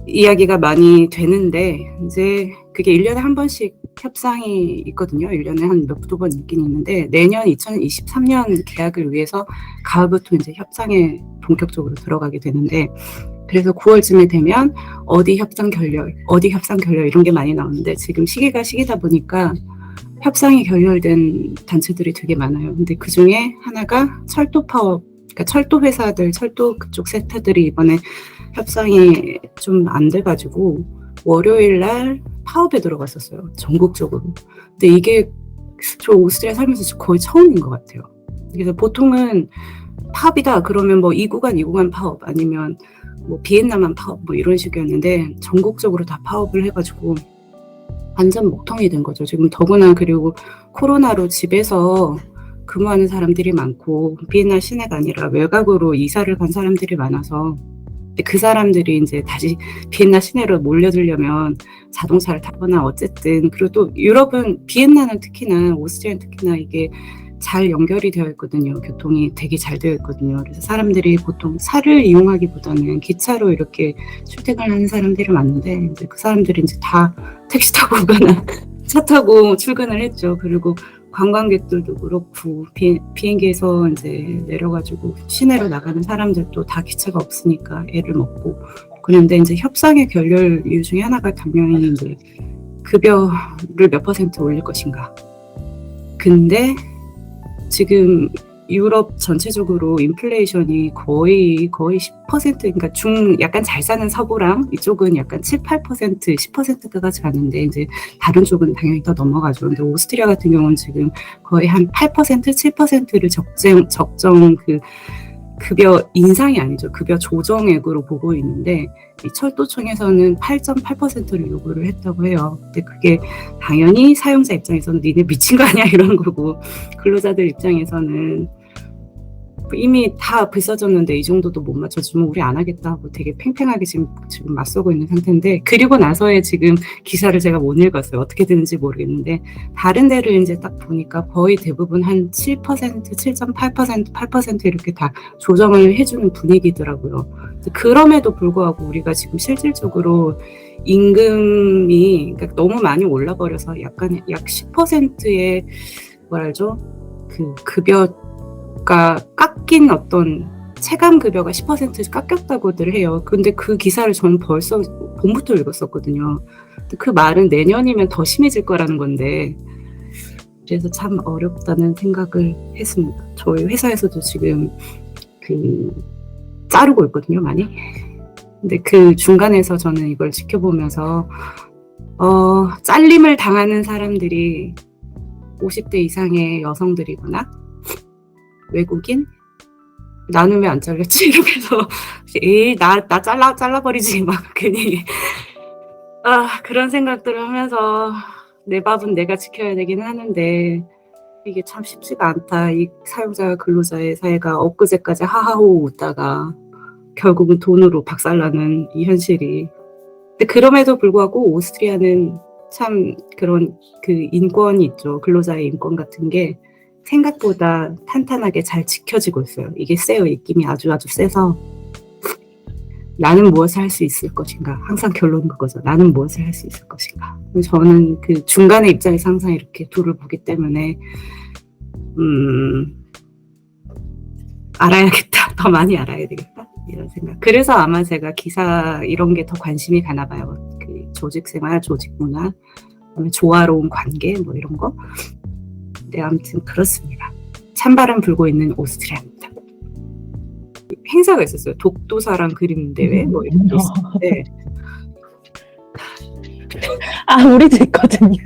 이야기가 많이 되는데 이제 그게 1년에 한 번씩 협상이 있거든요. 1년에 한 두 번 있긴 있는데 내년 2023년 계약을 위해서 가을부터 이제 협상에 본격적으로 들어가게 되는데 그래서 9월쯤에 되면 어디 협상 결렬 이런 게 많이 나오는데 지금 시기다 보니까 협상이 결렬된 단체들이 되게 많아요. 근데 그 중에 하나가 철도 파업, 그러니까 철도 회사들, 철도 그쪽 섹터들이 이번에 협상이 좀 안 돼가지고 월요일 날 파업에 들어갔었어요. 전국적으로. 근데 이게 저 오스트리아 살면서 거의 처음인 것 같아요. 그래서 보통은 파업이다 그러면 2구간 파업 아니면 비엔나만 파업 이런 식이었는데 전국적으로 다 파업을 해가지고 완전 목통이 된 거죠. 지금 더구나 그리고 코로나로 집에서 근무하는 사람들이 많고 비엔나 시내가 아니라 외곽으로 이사를 간 사람들이 많아서 그 사람들이 이제 다시 비엔나 시내로 몰려들려면 자동차를 타거나 어쨌든 그리고 또 유럽은 비엔나는 특히나 오스트리아는 특히나 이게 잘 연결이 되어 있거든요. 교통이 되게 잘 되어 있거든요. 그래서 사람들이 보통 차를 이용하기보다는 기차로 이렇게 출퇴근하는 사람들이 많은데 이제 그 사람들이 이제 다 택시 타고 오거나 차 타고 출근을 했죠. 그리고 관광객들도 그렇고 비행기에서 이제 내려가지고 시내로 나가는 사람들도 다 기차가 없으니까 애를 먹고 그런데 이제 협상의 결렬 이유 중에 하나가 당연히 이제 급여를 몇 % 올릴 것인가. 근데 지금 유럽 전체적으로 인플레이션이 거의 10%, 그러니까 약간 잘 사는 서부랑 이쪽은 약간 7, 8%, 10%까지 가는데 이제 다른 쪽은 당연히 더 넘어가죠. 근데 오스트리아 같은 경우는 지금 거의 한 8%, 7%를 적정 그 급여 인상이 아니죠. 급여 조정액으로 보고 있는데 이 철도청에서는 8.8%를 요구를 했다고 해요. 근데 그게 당연히 사용자 입장에서는 니네 미친 거 아니야 이런 거고 근로자들 입장에서는 이미 다 비싸졌는데 이 정도도 못 맞춰주면 우리 안 하겠다 하고 되게 팽팽하게 지금 맞서고 있는 상태인데 그리고 나서의 지금 기사를 제가 못 읽었어요. 어떻게 되는지 모르겠는데 다른 데를 이제 딱 보니까 거의 대부분 한 7%, 7.8%, 8% 이렇게 다 조정을 해주는 분위기더라고요. 그럼에도 불구하고 우리가 지금 실질적으로 임금이 그러니까 너무 많이 올라버려서 약간 약 10%의 뭐랄죠? 그 급여가 깎인 어떤 체감 급여가 10% 깎였다고들 해요. 근데 그 기사를 저는 벌써 봄부터 읽었었거든요. 그 말은 내년이면 더 심해질 거라는 건데 그래서 참 어렵다는 생각을 했습니다. 저희 회사에서도 지금 자르고 있거든요, 많이. 근데 그 중간에서 저는 이걸 지켜보면서 잘림을 당하는 사람들이 50대 이상의 여성들이구나. 외국인? 나는 왜 안 잘렸지? 이러면서 나 잘라버리지 막 괜히 그런 생각들을 하면서 내 밥은 내가 지켜야 되긴 하는데 이게 참 쉽지가 않다. 이 사용자 근로자의 사회가 엊그제까지 하하호 웃다가 결국은 돈으로 박살나는 이 현실이. 근데 그럼에도 불구하고 오스트리아는 참 그런 그 인권이 있죠. 근로자의 인권 같은 게 생각보다 탄탄하게 잘 지켜지고 있어요. 이게 세요. 입김이 아주 세서 나는 무엇을 할 수 있을 것인가. 항상 결론은 그거죠. 나는 무엇을 할 수 있을 것인가. 저는 그 중간의 입장에서 항상 이렇게 둘을 보기 때문에 알아야겠다. 더 많이 알아야 되겠다. 이런 생각. 그래서 아마 제가 기사 이런 게 더 관심이 가나 봐요. 그 조직생활, 조직문화, 그다음에 조화로운 관계 뭐 이런 거. 네, 아무튼 그렇습니다. 찬바람 불고 있는 오스트리아입니다. 행사가 있었어요. 독도사랑 그림 대회 뭐 이런 게 있었는데 우리도 있거든요.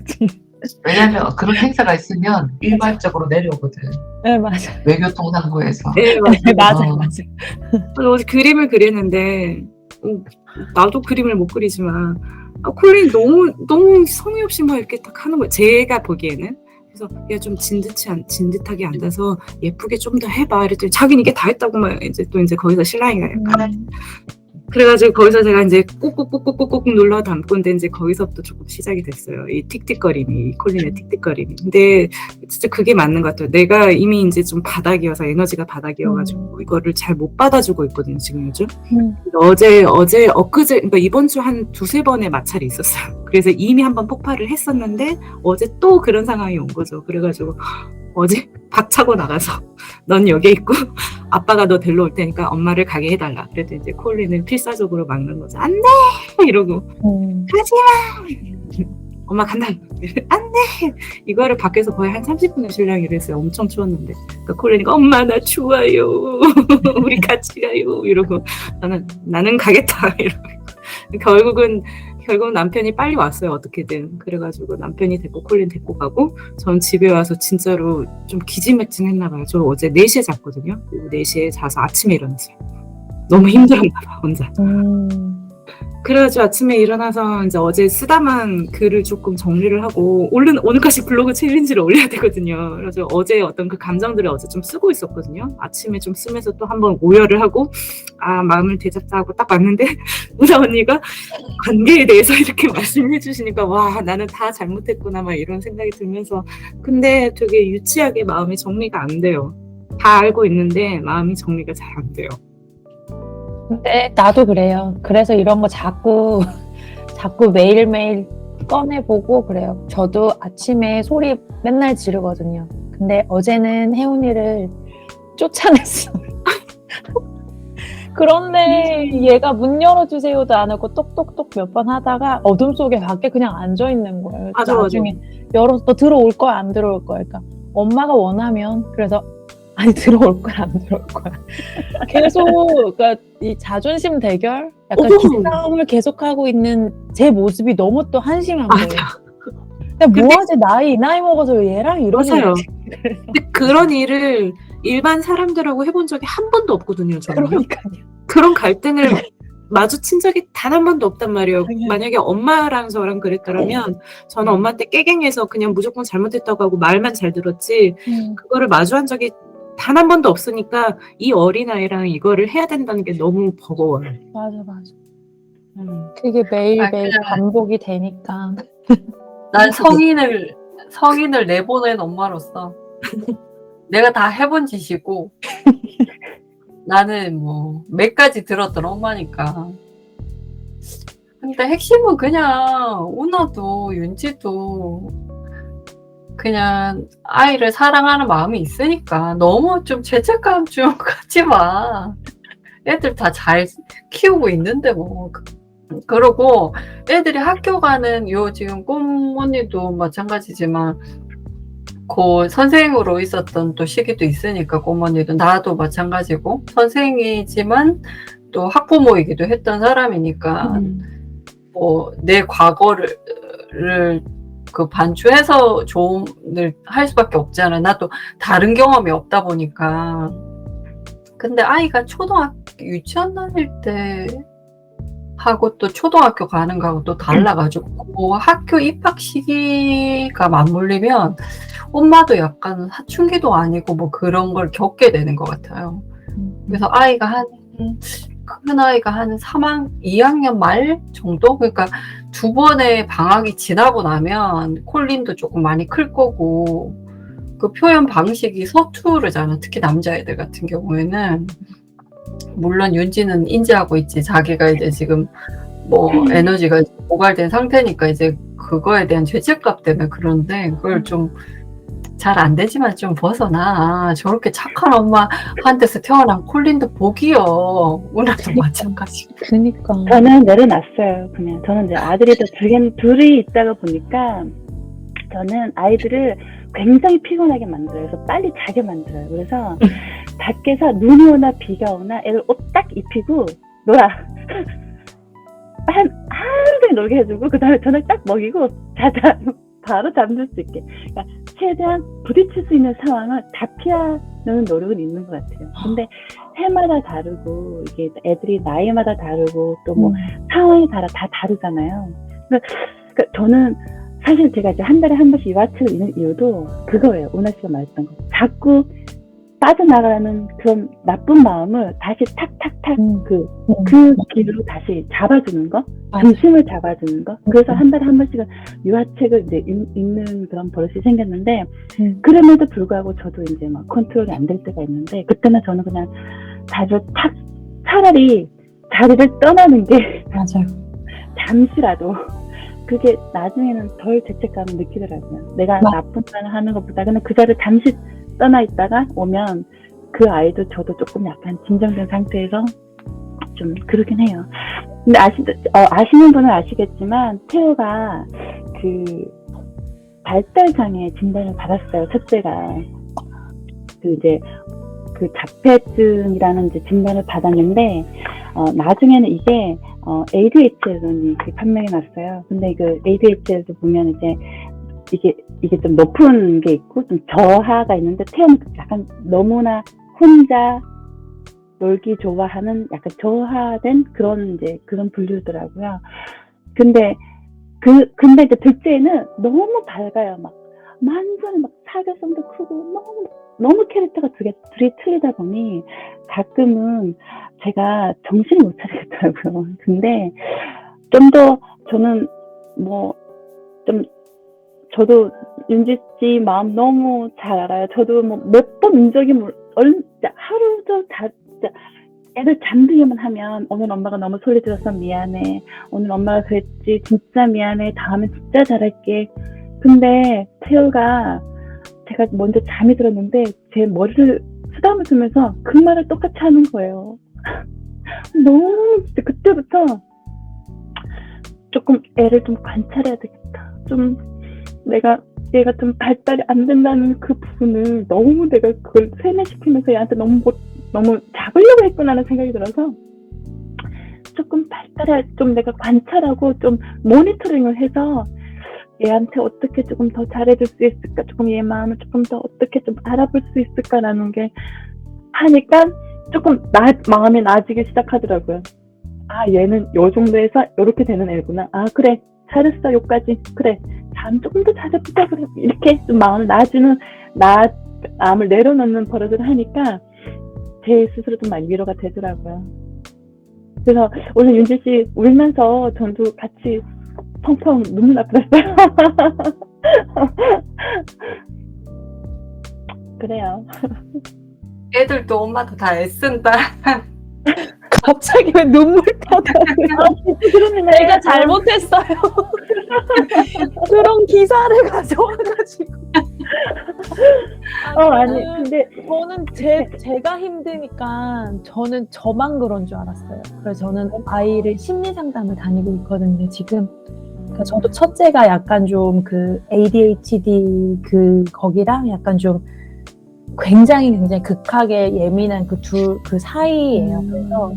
왜냐면 그런 행사가 있으면 일괄적으로 내려오거든. 네, 맞아. 외교통상부에서. 네, 맞아요. 어제 그림을 그리는데 나도 그림을 못 그리지만 콜린 너무 성의 없이 막 이렇게 딱 하는 거예요. 제가 보기에는. 그래서 야 좀 진듯하게 앉아서 예쁘게 좀 더 해봐. 이랬더니 자기는 이게 다 했다고 막 이제 거기서 신랑이가 약간 그래가지고 거기서 제가 이제 꾹꾹꾹꾹꾹꾹 눌러 담고 근데 이제 거기서부터 조금 시작이 됐어요. 이 틱틱거림이 콜린의 틱틱거림이. 근데 진짜 그게 맞는 것 같아요. 내가 이미 이제 좀 바닥이어서 에너지가 바닥이어가지고 이거를 잘 못 받아주고 있거든요 지금 요즘. 엊그제 그러니까 이번 주 한 2-3번의 마찰이 있었어요. 그래서 이미 한번 폭발을 했었는데 어제 또 그런 상황이 온 거죠. 그래가지고 어제 박차고 나가서 넌 여기 있고 아빠가 너 데리러 올 테니까 엄마를 가게 해달라. 그래도 이제 콜린은 필사적으로 막는 거죠. 안 돼! 이러고 가지마! 엄마 간다. 안 돼! 이거를 밖에서 거의 한 30분을 신랑이 했어요. 엄청 추웠는데. 그러니까 콜린이가 엄마 나 추워요. 우리 같이 가요. 이러고 나는 가겠다. 이러고. 결국은 남편이 빨리 왔어요. 어떻게든. 그래가지고 남편이 데리고 콜린 데리고 가고 전 집에 와서 진짜로 좀 기지맥진했나 봐요. 저 어제 4시에 잤거든요. 그리고 4시에 자서 아침에 일어났어요. 너무 힘들었나 봐 혼자. 그래가지고 아침에 일어나서 이제 어제 쓰다만 글을 조금 정리를 하고 오늘까지 블로그 챌린지를 올려야 되거든요. 그래서 어제 어떤 그 감정들을 어제 좀 쓰고 있었거든요. 아침에 좀 쓰면서 또 한번 오열을 하고 마음을 되잡자 하고 딱 봤는데 우나 언니가 관계에 대해서 이렇게 말씀해 주시니까 와 나는 다 잘못했구나 막 이런 생각이 들면서 근데 되게 유치하게 마음이 정리가 안 돼요. 다 알고 있는데 마음이 정리가 잘 안 돼요. 근데 나도 그래요. 그래서 이런 거 자꾸 매일매일 꺼내보고 그래요. 저도 아침에 소리 맨날 지르거든요. 근데 어제는 혜훈이를 쫓아냈어요. 그런데 얘가 문 열어주세요도 안 하고 똑똑똑 몇 번 하다가 어둠 속에 밖에 그냥 앉아있는 거예요. 나중에 열어서 너 들어올 거야 안 들어올 거야. 그러니까 엄마가 원하면 그래서 아니 들어올 거야 안 들어올 거야. 계속 그러니까 이 자존심 대결, 약간 어머. 기싸움을 계속하고 있는 제 모습이 너무 또 한심한 거예요. 맞아. 근데 뭐하지 나이 먹어서 얘랑 이러지. 맞아요. 그래서 근데 그런 일을 일반 사람들하고 해본 적이 한 번도 없거든요, 저는. 그러니까요. 그런 갈등을 마주친 적이 단 한 번도 없단 말이에요. 당연히. 만약에 엄마랑 저랑 그랬더라면 저는 엄마한테 깨갱해서 그냥 무조건 잘못했다고 하고 말만 잘 들었지 그거를 마주한 적이 단 한 번도 없으니까 이 어린아이랑 이거를 해야 된다는 게 너무 버거워요. 맞아. 그게 매일매일 그냥- 반복이 되니까. 난 성인을 내보낸 엄마로서 내가 다 해본 짓이고 나는 뭐 몇 가지 들었던 엄마니까. 근데 핵심은 그냥 운하도 윤지도 그냥 아이를 사랑하는 마음이 있으니까 너무 좀 죄책감 좀 갖지 마. 애들 다 잘 키우고 있는데 뭐. 그러고 애들이 학교 가는 요 지금 꿈 언니도 마찬가지지만 그 선생으로 있었던 또 시기도 있으니까 꿈 언니도 나도 마찬가지고 선생이지만 또 학부모이기도 했던 사람이니까 뭐 내 과거를 그 반추해서 조언을 할 수밖에 없잖아. 나도 다른 경험이 없다 보니까. 근데 아이가 초등학교 유치원 다닐 때 하고 또 초등학교 가는 거하고 또 달라가지고 학교 입학 시기가 맞물리면 엄마도 약간 사춘기도 아니고 뭐 그런 걸 겪게 되는 것 같아요. 그래서 아이가 큰 아이가 한 2학년 말 정도? 그러니까 2번의 방학이 지나고 나면 콜린도 조금 많이 클 거고 그 표현 방식이 서투르잖아. 특히 남자애들 같은 경우에는. 물론 윤지는 인지하고 있지. 자기가 이제 지금 뭐 에너지가 고갈된 상태니까 이제 그거에 대한 죄책감 때문에 그런데 그걸 좀 잘 안 되지만 좀 벗어나. 저렇게 착한 엄마한테서 태어난 콜린도 복이요. 우나도 마찬가지. 그러니까. 저는 내려놨어요. 그냥 저는 이제 아들이 또 둘이 있다가 보니까 저는 아이들을 굉장히 피곤하게 만들어요. 그래서 빨리 자게 만들어요. 그래서 밖에서 눈이 오나 비가 오나 애를 옷 딱 입히고 놀아. 하루 종일 놀게 해주고 그 다음에 저녁 딱 먹이고 자자. 바로 잠들 수 있게. 그러니까 최대한 부딪힐 수 있는 상황을 다 피하는 노력은 있는 것 같아요. 근데 해마다 다르고 이게 애들이 나이마다 다르고 또 뭐 상황이 다 다르잖아요. 그러니까 저는 사실 제가 이제 한 달에 한 번씩 유아책을 읽는 이유도 그거예요. 오나 씨가 말했던 거. 자꾸 빠져나가는 그런 나쁜 마음을 다시 탁탁탁 그 길로 다시 잡아주는 거, 중심을 잡아주는 거. 그래서 한 달에 한 번씩은 유아책을 이제 읽는 그런 버릇이 생겼는데, 그럼에도 불구하고 저도 이제 막 컨트롤이 안 될 때가 있는데, 그때는 저는 그냥 차라리 자리를 떠나는 게 맞아요. 잠시라도 그게 나중에는 덜 죄책감을 느끼더라고요. 내가 나쁜 말을 하는 것보다 그냥 그 자리를 잠시 떠나 있다가 오면 그 아이도 저도 조금 약간 진정된 상태에서 좀 그러긴 해요. 근데 아시는 분은 아시겠지만 태호가 그 발달장애 진단을 받았어요. 첫째가 이제 그 자폐증이라는 이제 진단을 받았는데 나중에는 이게 ADHD로 판명이 났어요. 근데 그 ADHD에서 보면 이게 좀 높은 게 있고 좀 저하가 있는데 태호는 약간 너무나 혼자 놀기 좋아하는 약간 저하된 그런 분류더라고요. 근데 이제 둘째는 너무 밝아요. 완전히 사교성도 크고 너무 캐릭터가 둘이 틀리다 보니 가끔은 제가 정신을 못 차리겠더라고요. 근데 좀 더 저는 저도 윤지 씨 마음 너무 잘 알아요. 저도 몇 번 운 적이 하루도 진짜 애들 잠들기만 하면 오늘 엄마가 너무 소리 들어서 미안해. 오늘 엄마가 그랬지. 진짜 미안해. 다음엔 진짜 잘할게. 근데 태호가 제가 먼저 잠이 들었는데 제 머리를 쓰다듬어 주면서 그 말을 똑같이 하는 거예요. 너무 진짜 그때부터 조금 애를 좀 관찰해야 되겠다. 좀 내가 얘가 좀 발달이 안 된다는 그 부분을 너무 내가 그걸 세뇌시키면서 얘한테 너무 잡으려고 했구나라는 생각이 들어서 조금 발달해 좀 내가 관찰하고 좀 모니터링을 해서 얘한테 어떻게 조금 더 잘해줄 수 있을까, 조금 얘 마음을 조금 더 어떻게 좀 알아볼 수 있을까라는 게 하니까 조금 마음이 나아지기 시작하더라고요. 아, 얘는 요 정도에서 요렇게 되는 애구나. 아, 그래, 잘했어, 요까지. 그래, 다음 조금 더 잘해보자. 그래, 이렇게 좀 마음을 마음을 내려놓는 버릇을 하니까 제 스스로 좀 많이 위로가 되더라고요. 그래서 오늘 윤지 씨 울면서 전도 같이 펑펑 눈물 났어요. 그래요. 애들도 엄마도 다 애쓴다. 갑자기 왜 눈물 터져요? 그러면 내가 잘못했어요. 그런 기사를 가져와가지고. 아니 근데 저는 제가 힘드니까 저는 저만 그런 줄 알았어요. 그래서 저는 아이를 심리 상담을 다니고 있거든요, 지금. 그러니까 저도 첫째가 약간 좀 그 ADHD 거기랑 약간 좀 굉장히 극하게 예민한 그 사이예요. 그래서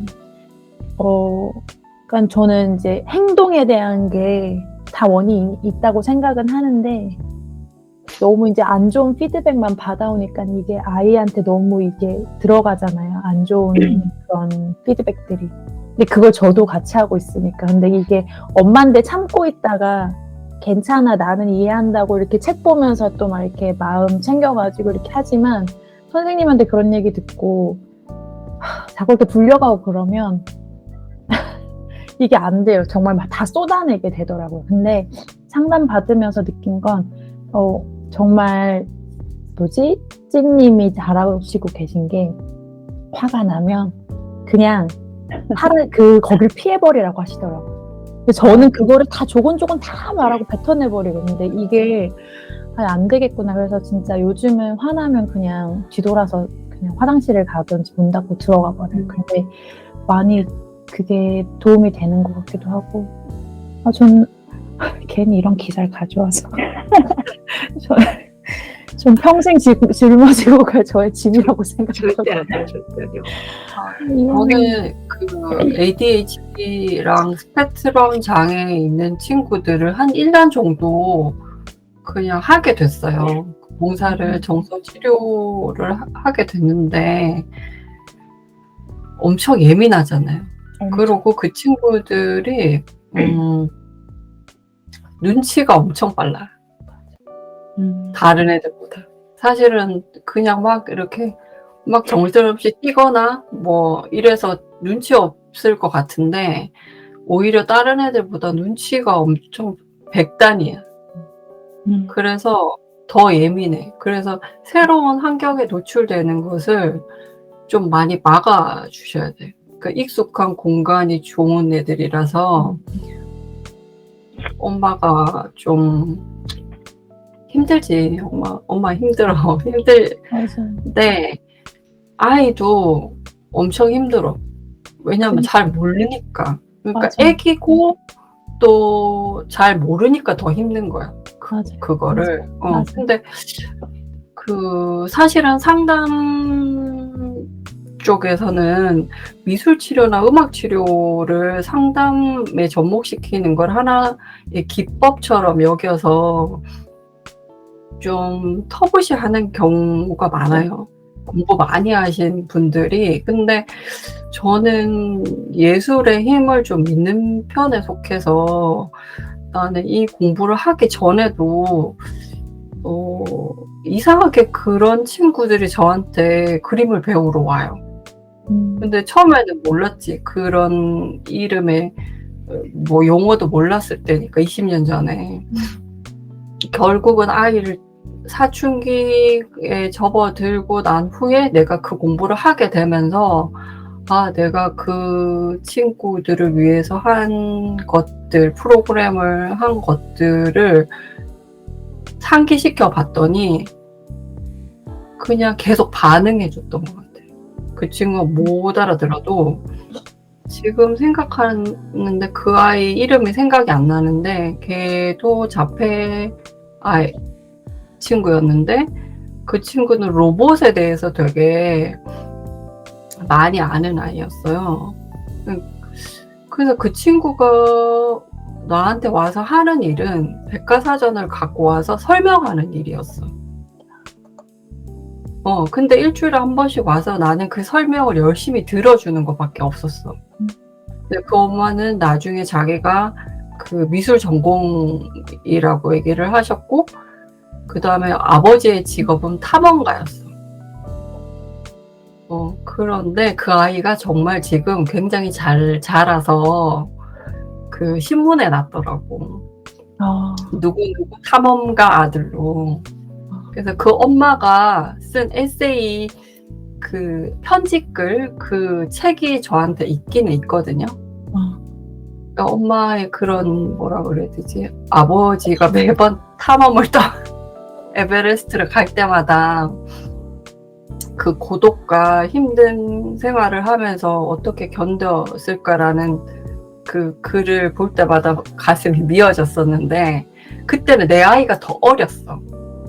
그러니까 저는 이제 행동에 대한 게 다 원인이 있다고 생각은 하는데 너무 이제 안 좋은 피드백만 받아오니까 이게 아이한테 너무 이게 들어가잖아요. 안 좋은 그런 피드백들이. 근데 그걸 저도 같이 하고 있으니까. 근데 이게 엄마인데 참고 있다가 괜찮아, 나는 이해한다고 이렇게 책 보면서 또 막 이렇게 마음 챙겨가지고 이렇게 하지만 선생님한테 그런 얘기 듣고 자꾸 이렇게 불려가고 그러면 이게 안 돼요. 정말 막 다 쏟아내게 되더라고요. 근데 상담 받으면서 느낀 건 정말 찐님이 잘하시고 계신 게 화가 나면 그냥 거기를 피해버리라고 하시더라고요. 근데 저는 그거를 다 조곤조곤 다 말하고 뱉어내버리는데 이게 안 되겠구나. 그래서 진짜 요즘은 화나면 그냥 뒤돌아서 그냥 화장실을 가든지 문 닫고 들어가거든요. 근데 많이 그게 도움이 되는 것 같기도 하고. 전 괜히 이런 기사를 가져와서 전 평생 짊어지고 갈 저의 짐이라고 생각해요. 절대 아니에요, 절대 아니에요. 저는 그 ADHD랑 스펙트럼 장애에 있는 친구들을 한 1년 정도 그냥 하게 됐어요. 봉사를 정서 치료를 하게 됐는데 엄청 예민하잖아요. 그리고 그 친구들이 눈치가 엄청 빨라요. 다른 애들보다. 사실은 그냥 막 이렇게 막 정신없이 뛰거나 뭐 이래서 눈치 없을 것 같은데 오히려 다른 애들보다 눈치가 엄청 100단이야. 그래서 더 예민해. 그래서 새로운 환경에 노출되는 것을 좀 많이 막아주셔야 돼요. 그러니까 익숙한 공간이 좋은 애들이라서 엄마가 좀 힘들지. 엄마 힘들어. 힘들데 아이도 엄청 힘들어. 왜냐면 잘 모르니까. 그러니까 맞아. 애기고 또 잘 모르니까 더 힘든 거야. 맞아. 그거를. 맞아. 근데 사실은 상담 쪽에서는 미술 치료나 음악 치료를 상담에 접목시키는 걸 하나의 기법처럼 여겨서 좀 터부시하는 경우가 많아요. 공부 많이 하신 분들이. 근데 저는 예술의 힘을 좀 믿는 편에 속해서 나는 이 공부를 하기 전에도 이상하게 그런 친구들이 저한테 그림을 배우러 와요. 근데 처음에는 몰랐지. 그런 이름의 뭐 용어도 몰랐을 때니까 20년 전에. 결국은 아이를 사춘기에 접어들고 난 후에 내가 그 공부를 하게 되면서 내가 그 친구들을 위해서 한 것들, 프로그램을 한 것들을 상기시켜 봤더니 그냥 계속 반응해 줬던 것 같아요. 그 친구가 못 알아들어도 지금 생각하는데 그 아이 이름이 생각이 안 나는데 걔도 자폐 친구였는데 그 친구는 로봇에 대해서 되게 많이 아는 아이였어요. 그래서 그 친구가 나한테 와서 하는 일은 백과사전을 갖고 와서 설명하는 일이었어. 근데 일주일에 한 번씩 와서 나는 그 설명을 열심히 들어주는 것밖에 없었어. 근데 그 엄마는 나중에 자기가 그 미술 전공이라고 얘기를 하셨고, 그 다음에 아버지의 직업은 탐험가였어. 그런데 그 아이가 정말 지금 굉장히 잘 자라서 그 신문에 났더라고. 누구누구 탐험가 아들로. 그래서 그 엄마가 쓴 에세이 그 편지글 그 책이 저한테 있기는 있거든요. 그러니까 엄마의 그런 뭐라 그래야 되지? 아버지가 매번 탐험을 에베레스트를 갈 때마다 그 고독과 힘든 생활을 하면서 어떻게 견뎠을까라는 그 글을 볼 때마다 가슴이 미어졌었는데, 그때는 내 아이가 더 어렸어.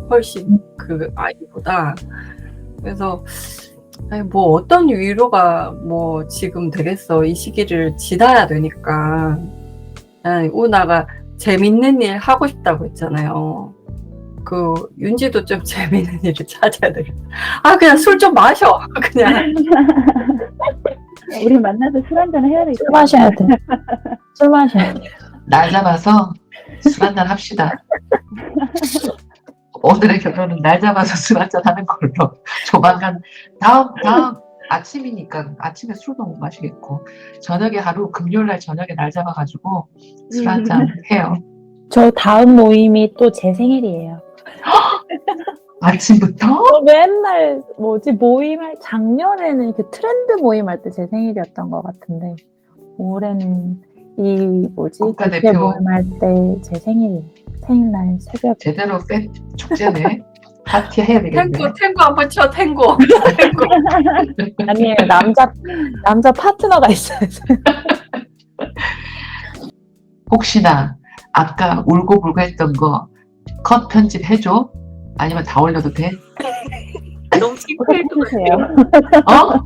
훨씬 그 아이보다. 그래서 뭐 어떤 위로가 뭐 지금 되겠어. 이 시기를 지나야 되니까. 우나가 재밌는 일 하고 싶다고 했잖아요. 그 윤지도 좀 재밌는 일을 찾아야 되겠다. 그냥 술 좀 마셔. 그냥. 우리 만나서 술 한잔 해야 되겠다. 술 마셔야 돼. 술 마셔야 돼. 날 잡아서 술 한잔 합시다. 오늘의 결론은 날 잡아서 술 한잔 하는 걸로. 조만간 다음 아침이니까 아침에 술도 못 마시겠고, 저녁에 금요일날 저녁에 날 잡아가지고 술 한잔 해요. 저 다음 모임이 또 제 생일이에요. 아침부터? 맨날 모임할 작년에는 그 트렌드 모임할 때 제 생일이었던 것 같은데, 올해는 국가대표. 대표 모임할 때 제 생일날 새벽. 제대로 축제네. 파티 해야 되겠네. 탱고 한번 쳐. 탱고. 아니에요, 남자 파트너가 있어요. 혹시나 아까 울고불고 했던 거 컷 편집해줘? 아니면 다 올려도 돼? 너무 창피할 것 해주세요. 같아요.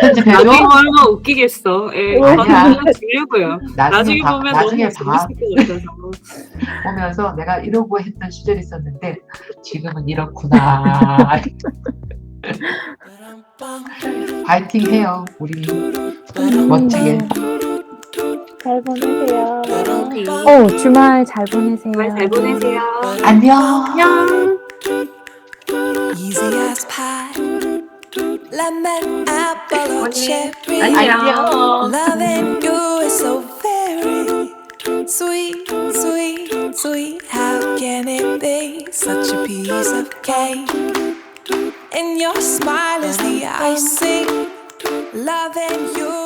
편집해줘? 나중에 얼마나 웃기겠어. 아니야. 저는 주려고요. 나중에 보면 나중에 너무 재밌을 것 같아서. 보면서 내가 이러고 했던 시절이 있었는데 지금은 이렇구나. 파이팅 해요. 우리 멋지게. 잘 보내세요. 주말 잘 보내세요. 정말 잘 보내세요. 안녕. 안녕. Easy as pie, lemon, apple, or cherry. 안녕. Loving you is so very sweet, sweet, sweet. How can it be such a piece of cake? And your smile is the icing. Loving you